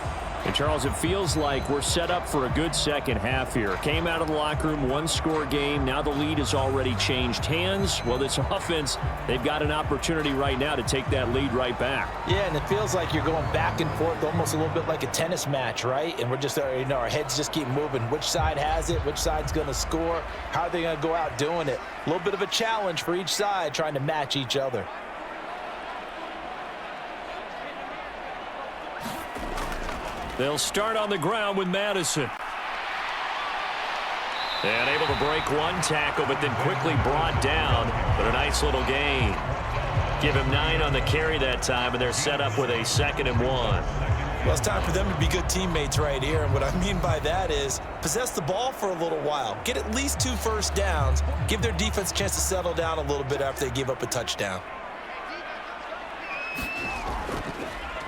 And Charles, it feels like we're set up for a good second half here. Came out of the locker room, one-score game. Now the lead has already changed hands. Well, this offense, they've got an opportunity right now to take that lead right back. Yeah, and it feels like you're going back and forth, almost a little bit like a tennis match, right? And we're just, our heads just keep moving. Which side has it? Which side's going to score? How are they going to go out doing it? A little bit of a challenge for each side, trying to match each other. They'll start on the ground with Madison. And able to break one tackle, but then quickly brought down. But a nice little gain. Give him 9 on the carry that time, and they're set up with a 2nd and 1. Well, it's time for them to be good teammates right here. And what I mean by that is possess the ball for a little while. Get at least 2 first downs. Give their defense a chance to settle down a little bit after they give up a touchdown.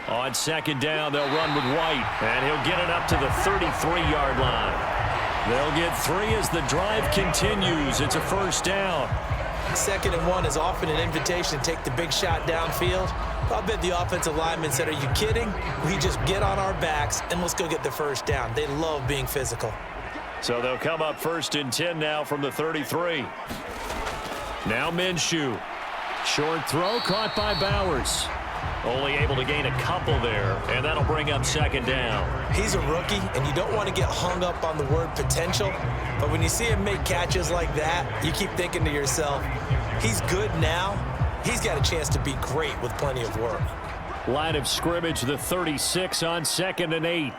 On 2nd down, they'll run with White. And he'll get it up to the 33-yard line. They'll get 3 as the drive continues. It's a first down. 2nd and 1 is often an invitation to take the big shot downfield. I bet the offensive lineman said, are you kidding? We just get on our backs and let's go get the first down. They love being physical. So they'll come up 1st and 10 now from the 33. Now Minshew. Short throw caught by Bowers. Only able to gain a couple there, and that'll bring up 2nd down. He's a rookie, and you don't want to get hung up on the word potential, but when you see him make catches like that, you keep thinking to yourself, he's good now. He's got a chance to be great with plenty of work. Line of scrimmage, the 36 on 2nd and 8.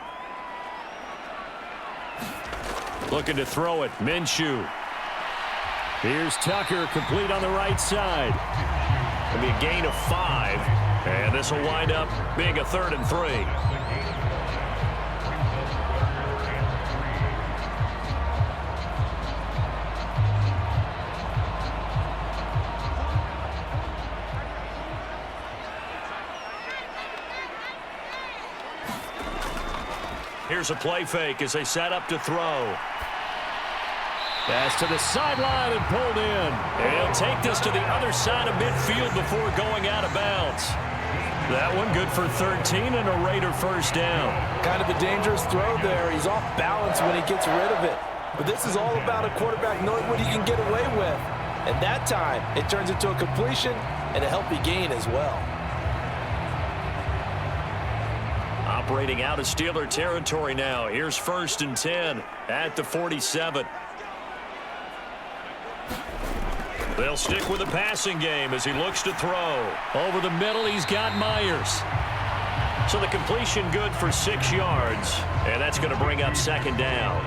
Looking to throw it, Minshew. Here's Tucker, complete on the right side. It'll be a gain of 5. And this will wind up being a 3rd and 3. Here's a play fake as they set up to throw. Pass to the sideline and pulled in. And he'll take this to the other side of midfield before going out of bounds. That one good for 13 and a Raider first down. Kind of a dangerous throw there. He's off balance when he gets rid of it. But this is all about a quarterback knowing what he can get away with. And that time, it turns into a completion and a healthy gain as well. Operating out of Steeler territory now. Here's 1st and 10 at the 47. They'll stick with the passing game as he looks to throw. Over the middle, he's got Myers. So the completion good for 6 yards, and that's going to bring up 2nd down.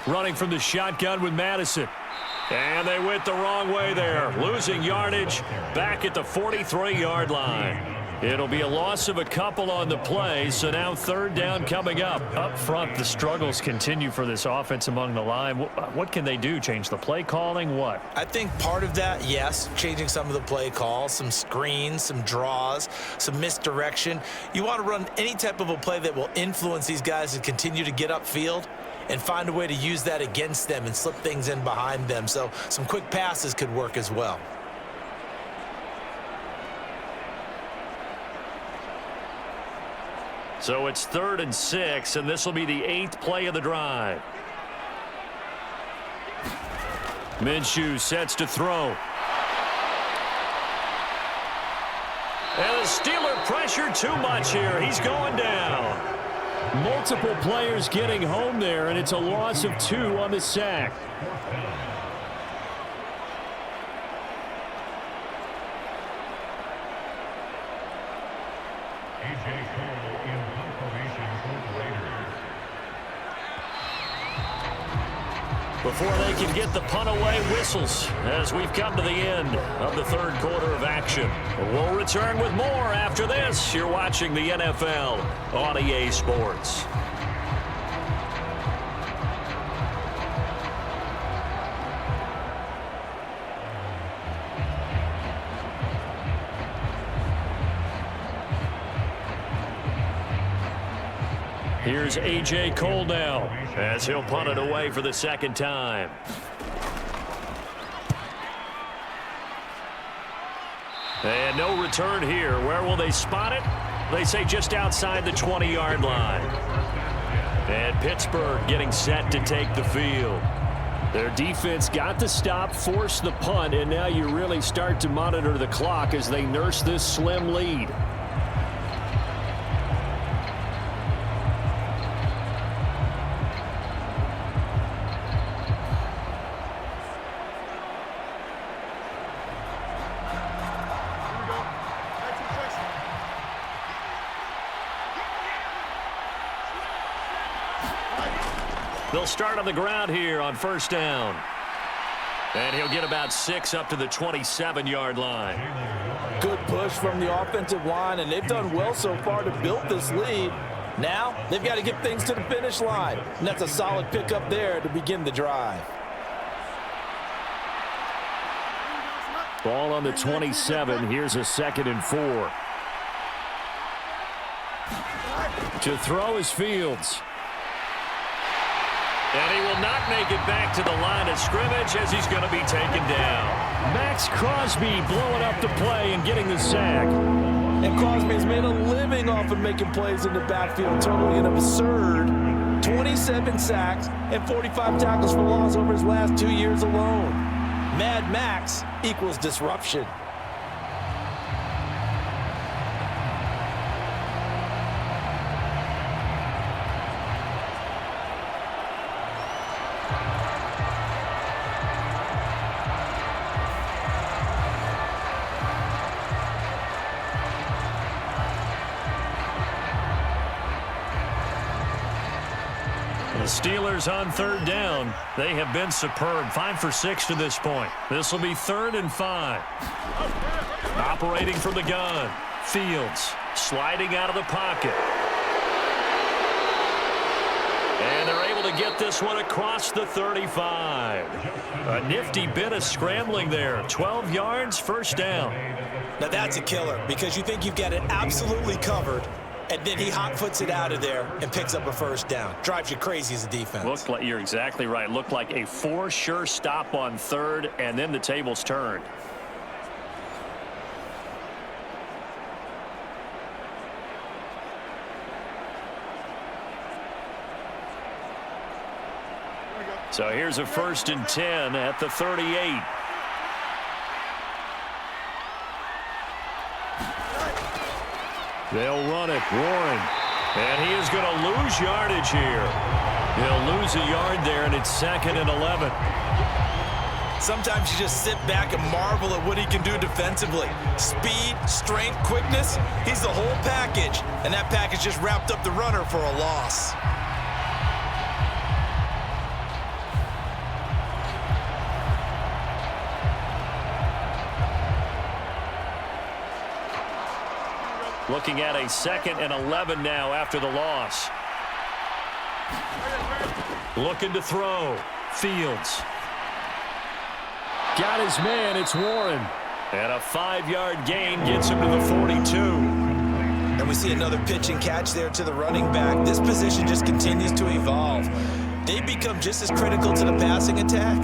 Running from the shotgun with Madison. And they went the wrong way there. Losing yardage back at the 43-yard line. It'll be a loss of a couple on the play, so now 3rd down coming up. Up front, the struggles continue for this offense among the line. What can they do? Change the play calling? What? I think part of that, yes, changing some of the play calls, some screens, some draws, some misdirection. You want to run any type of a play that will influence these guys to continue to get upfield and find a way to use that against them and slip things in behind them. So some quick passes could work as well. So it's 3rd and 6, and this will be the 8th play of the drive. Minshew sets to throw. And the Steeler pressure too much here. He's going down. Multiple players getting home there, and it's a loss of 2 on the sack. before they can get the punt away whistles as we've come to the end of the third quarter of action. We'll return with more after this. You're watching the NFL on EA Sports. Here's A.J. Cole now as he'll punt it away for the second time. And no return here. Where will they spot it? They say just outside the 20-yard line. And Pittsburgh getting set to take the field. Their defense got the stop, forced the punt, and now you really start to monitor the clock as they nurse this slim lead. They'll start on the ground here on first down. And he'll get about 6 up to the 27-yard line. Good push from the offensive line, and they've done well so far to build this lead. Now they've got to get things to the finish line, and that's a solid pickup there to begin the drive. Ball on the 27. Here's a 2nd and 4. To throw is Fields. And he will not make it back to the line of scrimmage as he's going to be taken down. Max Crosby blowing up the play and getting the sack. And Crosby's made a living off of making plays in the backfield, totaling an absurd 27 sacks and 45 tackles for loss over his last 2 years alone. Mad Max equals disruption. The Steelers on third down. They have been superb. 5 for 6 to this point. This will be 3rd and 5. Operating from the gun. Fields sliding out of the pocket. And they're able to get this one across the 35. A nifty bit of scrambling there. 12 yards, first down. Now that's a killer because you think you've got it absolutely covered, and then he hot-foots it out of there and picks up a first down. Drives you crazy as a defense. Looked like, you're exactly right. Looked like a for sure stop on 3rd, and then the tables turned. So here's a 1st and 10 at the 38. They'll run it. Warren. And he is going to lose yardage here. He'll lose a yard there, and it's 2nd and 11. Sometimes you just sit back and marvel at what he can do defensively. Speed, strength, quickness. He's the whole package. And that package just wrapped up the runner for a loss. Looking at a 2nd and 11 now after the loss. Looking to throw. Fields. Got his man. It's Warren. And a 5-yard gain gets him to the 42. And we see another pitch and catch there to the running back. This position just continues to evolve. They become just as critical to the passing attack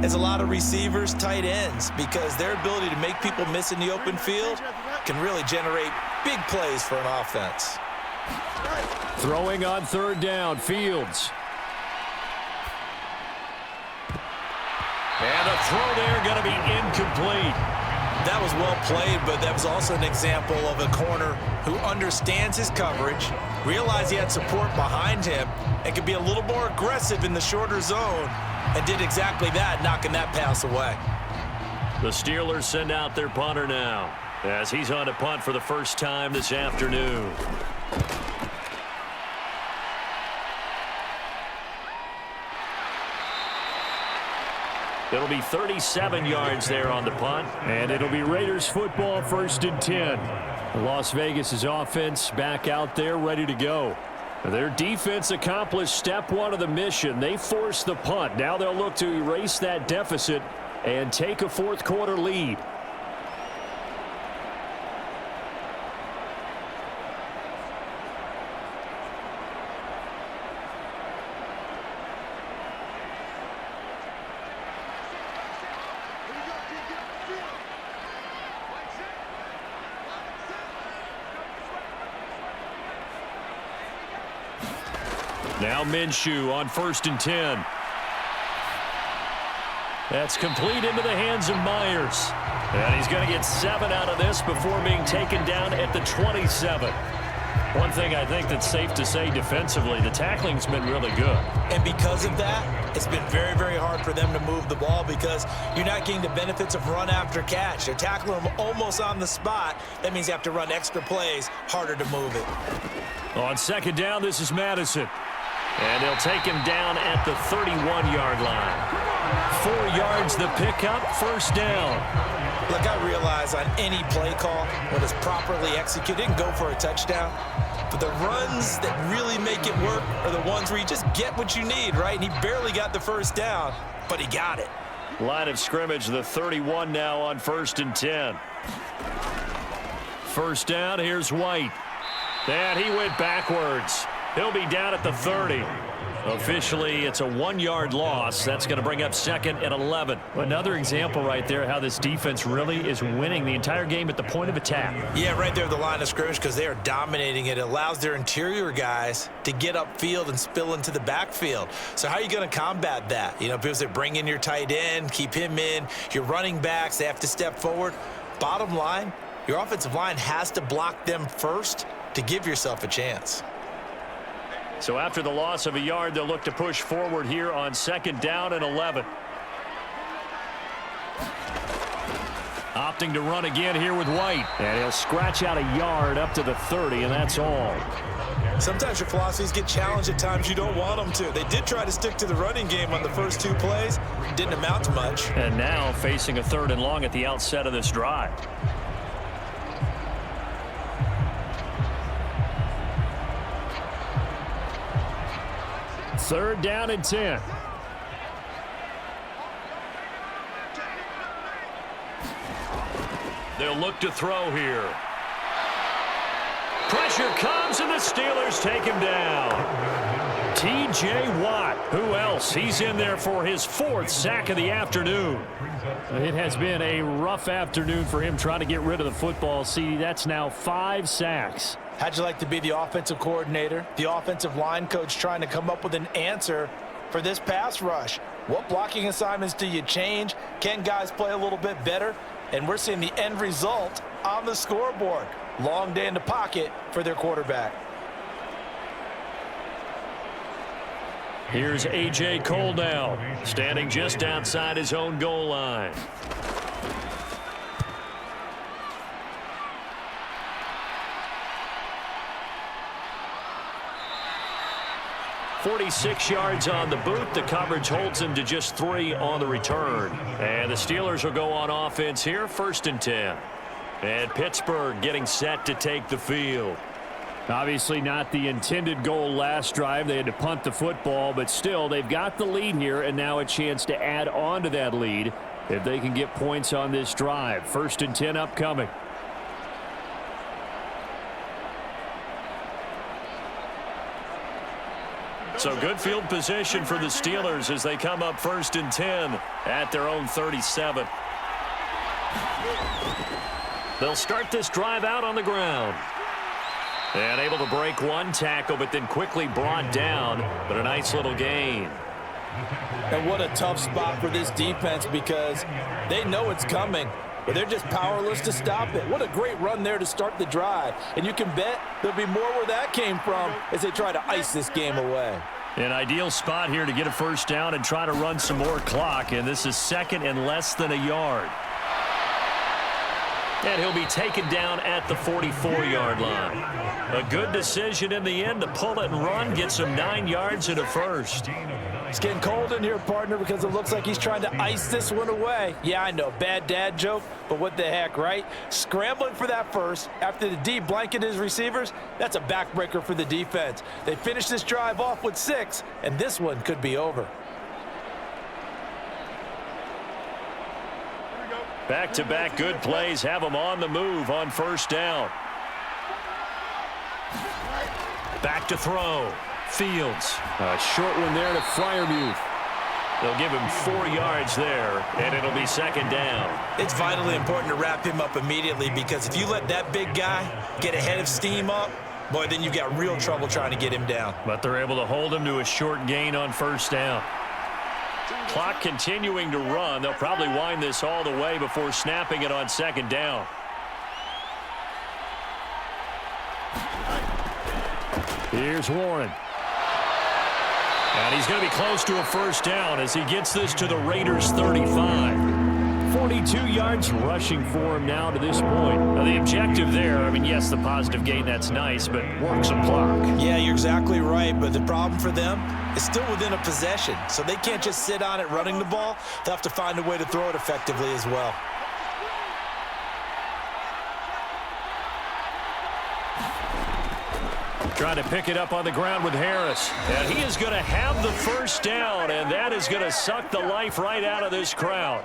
as a lot of receivers, tight ends, because their ability to make people miss in the open field can really generate big plays for an offense. Throwing on 3rd down, Fields. And a throw there going to be incomplete. That was well played, but that was also an example of a corner who understands his coverage, realized he had support behind him, and could be a little more aggressive in the shorter zone, and did exactly that, knocking that pass away. The Steelers send out their punter now, as he's on to punt for the first time this afternoon. It'll be 37 yards there on the punt. And it'll be Raiders football, 1st and 10. Las Vegas' offense back out there ready to go. Their defense accomplished step one of the mission. They forced the punt. Now they'll look to erase that deficit and take a fourth-quarter lead. Now Minshew on 1st and 10. That's complete into the hands of Myers. And he's going to get 7 out of this before being taken down at the 27. One thing I think that's safe to say defensively, the tackling's been really good. And because of that, it's been very, very hard for them to move the ball because you're not getting the benefits of run after catch. They're tackling them almost on the spot. That means you have to run extra plays, harder to move it. On 2nd down, this is Madison. And they'll take him down at the 31-yard line. 4 yards the pickup, 1st down. Look, I realize on any play call, when it's properly executed, it can go for a touchdown. But the runs that really make it work are the ones where you just get what you need, right? And he barely got the 1st down, but he got it. Line of scrimmage, the 31 now on 1st and 10. 1st down, here's White. And he went backwards. He'll be down at the 30. Officially, it's a 1-yard loss. That's going to bring up 2nd and 11. Another example right there how this defense really is winning the entire game at the point of attack. Yeah, right there at the line of scrimmage because they are dominating it. It allows their interior guys to get upfield and spill into the backfield. So how are you going to combat that? You know, because they bring in your tight end, keep him in. Your running backs, they have to step forward. Bottom line, your offensive line has to block them first to give yourself a chance. So after the loss of a yard, they'll look to push forward here on 2nd down and 11. Opting to run again here with White. And he'll scratch out a yard up to the 30, and that's all. Sometimes your philosophies get challenged at times you don't want them to. They did try to stick to the running game on the first 2 plays. Didn't amount to much. And now facing a 3rd and long at the outset of this drive. 3rd down and 10. They'll look to throw here. Pressure comes, and the Steelers take him down. T.J. Watt. Who else? He's in there for his 4th sack of the afternoon. It has been a rough afternoon for him trying to get rid of the football. See, that's now 5 sacks. How'd you like to be the offensive coordinator, the offensive line coach trying to come up with an answer for this pass rush? What blocking assignments do you change? Can guys play a little bit better? And we're seeing the end result on the scoreboard. Long day in the pocket for their quarterback. Here's A.J. Cole now, standing just outside his own goal line. .46 yards on the boot. The coverage holds him to just 3 on the return. And the Steelers will go on offense here, 1st and 10. And Pittsburgh getting set to take the field. Obviously not the intended goal last drive. They had to punt the football, but still they've got the lead here and now a chance to add on to that lead if they can get points on this drive. 1st and 10 upcoming. So good field position for the Steelers as they come up 1st and 10 at their own 37. They'll start this drive out on the ground. And able to break 1 tackle, but then quickly brought down. But a nice little gain. And what a tough spot for this defense because they know it's coming, but they're just powerless to stop it. What a great run there to start the drive. And you can bet there'll be more where that came from as they try to ice this game away. An ideal spot here to get a 1st down and try to run some more clock. And this is 2nd and less than a yard. And he'll be taken down at the 44-yard line. A good decision in the end to pull it and run, get some 9 yards and a first. It's getting cold in here, partner, because it looks like he's trying to ice this one away. Yeah, I know, bad dad joke, but what the heck, right? Scrambling for that first after the D blanketed his receivers, that's a backbreaker for the defense. They finished this drive off with 6, and this one could be over. Back-to-back good plays have them on the move on first down. Back to throw. Fields. A short one there to Freiermuth. They'll give him 4 yards there, and it'll be second down. It's vitally important to wrap him up immediately, because if you let that big guy get a head of steam up, boy, then you've got real trouble trying to get him down. But they're able to hold him to a short gain on first down. Clock continuing to run. They'll probably wind this all the way before snapping it on second down. Here's Warren. And he's going to be close to a first down as he gets this to the Raiders' 35. 42 yards rushing for him now to this point. Now the objective there, I mean, yes, the positive gain, that's nice, but work some clock. Yeah, you're exactly right, but the problem for them is still within a possession, so they can't just sit on it running the ball. They'll have to find a way to throw it effectively as well. Trying to pick it up on the ground with Harris. And he is going to have the first down, and that is going to suck the life right out of this crowd.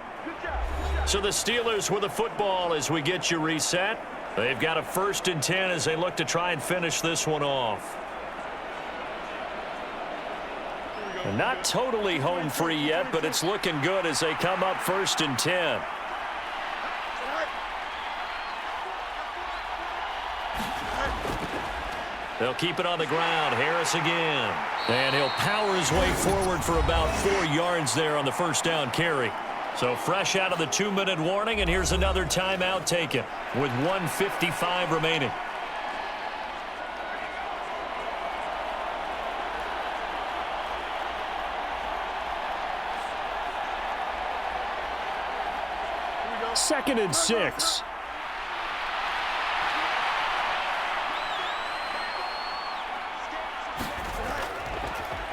So the Steelers with the football as we get you reset. They've got a 1st and 10 as they look to try and finish this one off. And not totally home free yet, but it's looking good as they come up 1st and 10. They'll keep it on the ground. Harris again. And he'll power his way forward for about 4 yards there on the first down carry. So fresh out of the 2-minute warning, and here's another timeout taken with 1:55 remaining. Second and 6.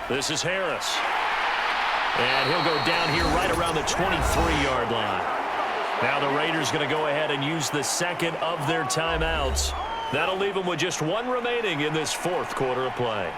This is Harris. And he'll go down here right around the 23-yard line. Now the Raiders going to go ahead and use the second of their timeouts. That'll leave them with just 1 remaining in this 4th quarter of play.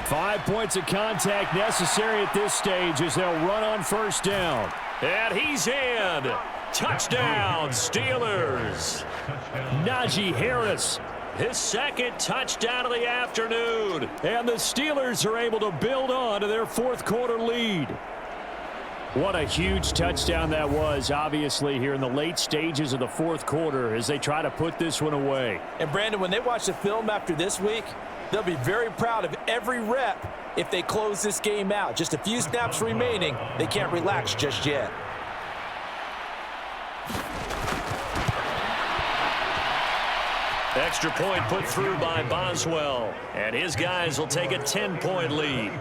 Five points of contact necessary at this stage as they'll run on first down. And he's in. Touchdown, Steelers. Najee Harris. His 2nd touchdown of the afternoon. And the Steelers are able to build on to their 4th quarter lead. What a huge touchdown that was, obviously, here in the late stages of the 4th quarter as they try to put this one away. And, Brandon, when they watch the film after this week, they'll be very proud of every rep if they close this game out. Just a few snaps remaining. They can't relax just yet. Extra point put through by Boswell. And his guys will take a 10-point lead.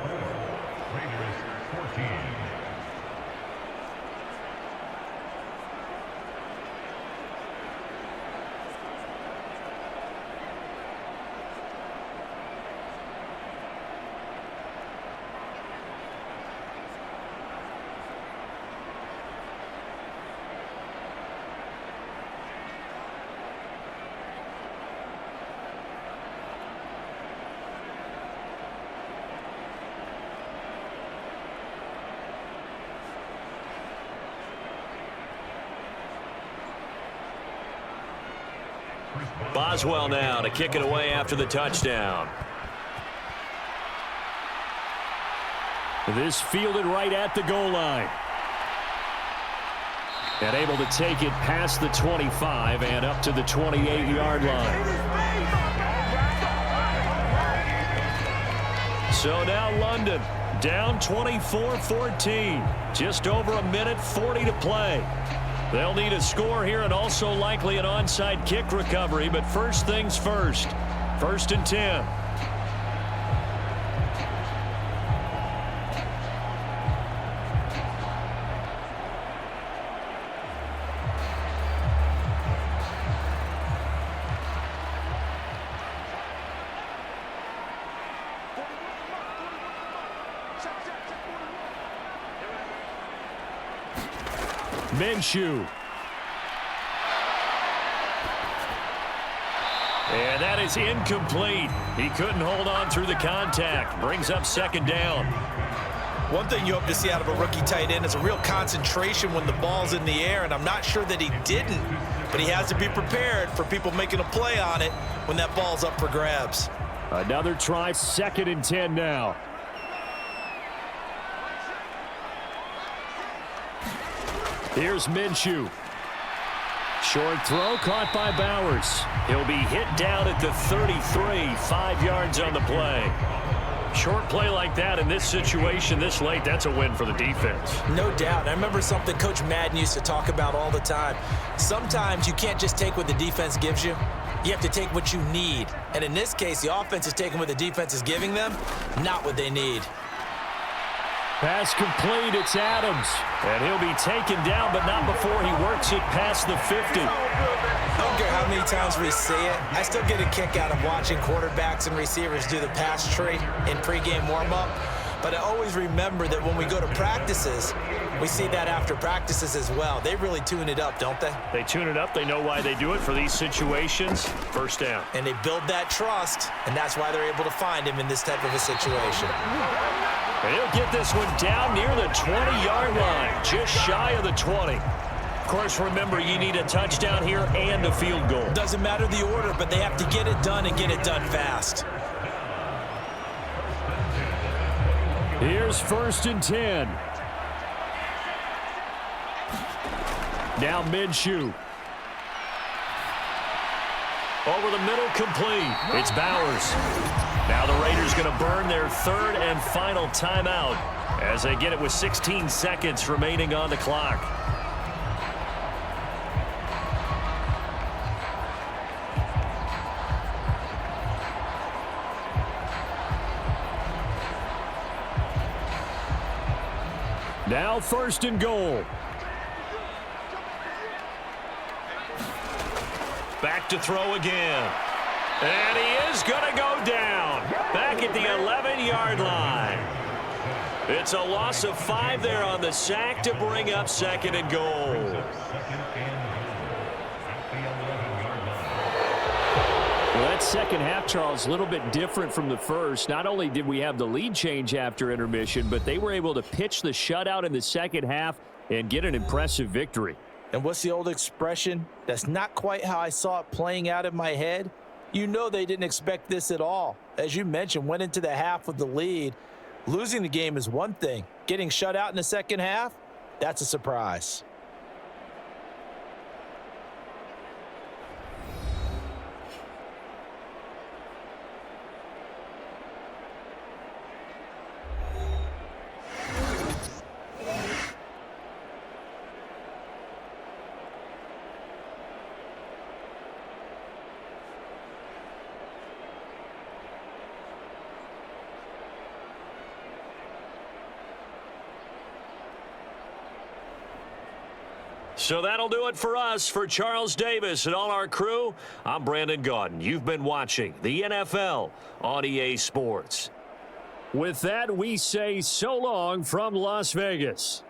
Boswell now to kick it away after the touchdown. This fielded right at the goal line. And able to take it past the 25 and up to the 28-yard line. So now London down 24-14. Just over a minute 40 to play. They'll need a score here and also likely an onside kick recovery. But first things first. 1st and 10. Minshew. And that is incomplete. He couldn't hold on through the contact. Brings up 2nd down. One thing you hope to see out of a rookie tight end is a real concentration when the ball's in the air, and I'm not sure that he didn't, but he has to be prepared for people making a play on it when that ball's up for grabs. Another try, 2nd and 10 now. Here's Minshew. Short throw caught by Bowers. He'll be hit down at the 33, 5 yards on the play. Short play like that in this situation this late, that's a win for the defense. No doubt. I remember something Coach Madden used to talk about all the time. Sometimes you can't just take what the defense gives you. You have to take what you need. And in this case, the offense is taking what the defense is giving them, not what they need. Pass complete, it's Adams. And he'll be taken down, but not before he works it past the 50. I don't care how many times we see it. I still get a kick out of watching quarterbacks and receivers do the pass tree in pregame warm-up. But I always remember that when we go to practices, we see that after practices as well. They really tune it up, don't they? They tune it up. They know why they do it for these situations. 1st down. And they build that trust, and that's why they're able to find him in this type of a situation. And he'll get this one down near the 20-yard line, just shy of the 20. Of course, remember, you need a touchdown here and a field goal. Doesn't matter the order, but they have to get it done and get it done fast. Here's 1st and 10. Now Minshew. Over the middle, complete. It's Bowers. Now the Raiders going to burn their 3rd and final timeout as they get it with 16 seconds remaining on the clock. Now 1st and goal. Back to throw again. And he is going to go down. Back at the 11-yard line. It's a loss of 5 there on the sack to bring up 2nd and goal. Well, that second half, Charles, a little bit different from the first. Not only did we have the lead change after intermission, but they were able to pitch the shutout in the second half and get an impressive victory. And what's the old expression? That's not quite how I saw it playing out in my head. You know they didn't expect this at all. As you mentioned, went into the half with the lead. Losing the game is one thing. Getting shut out in the second half, that's a surprise. So that'll do it for us. For Charles Davis and all our crew, I'm Brandon Gaudin. You've been watching the NFL on EA Sports. With that, we say so long from Las Vegas.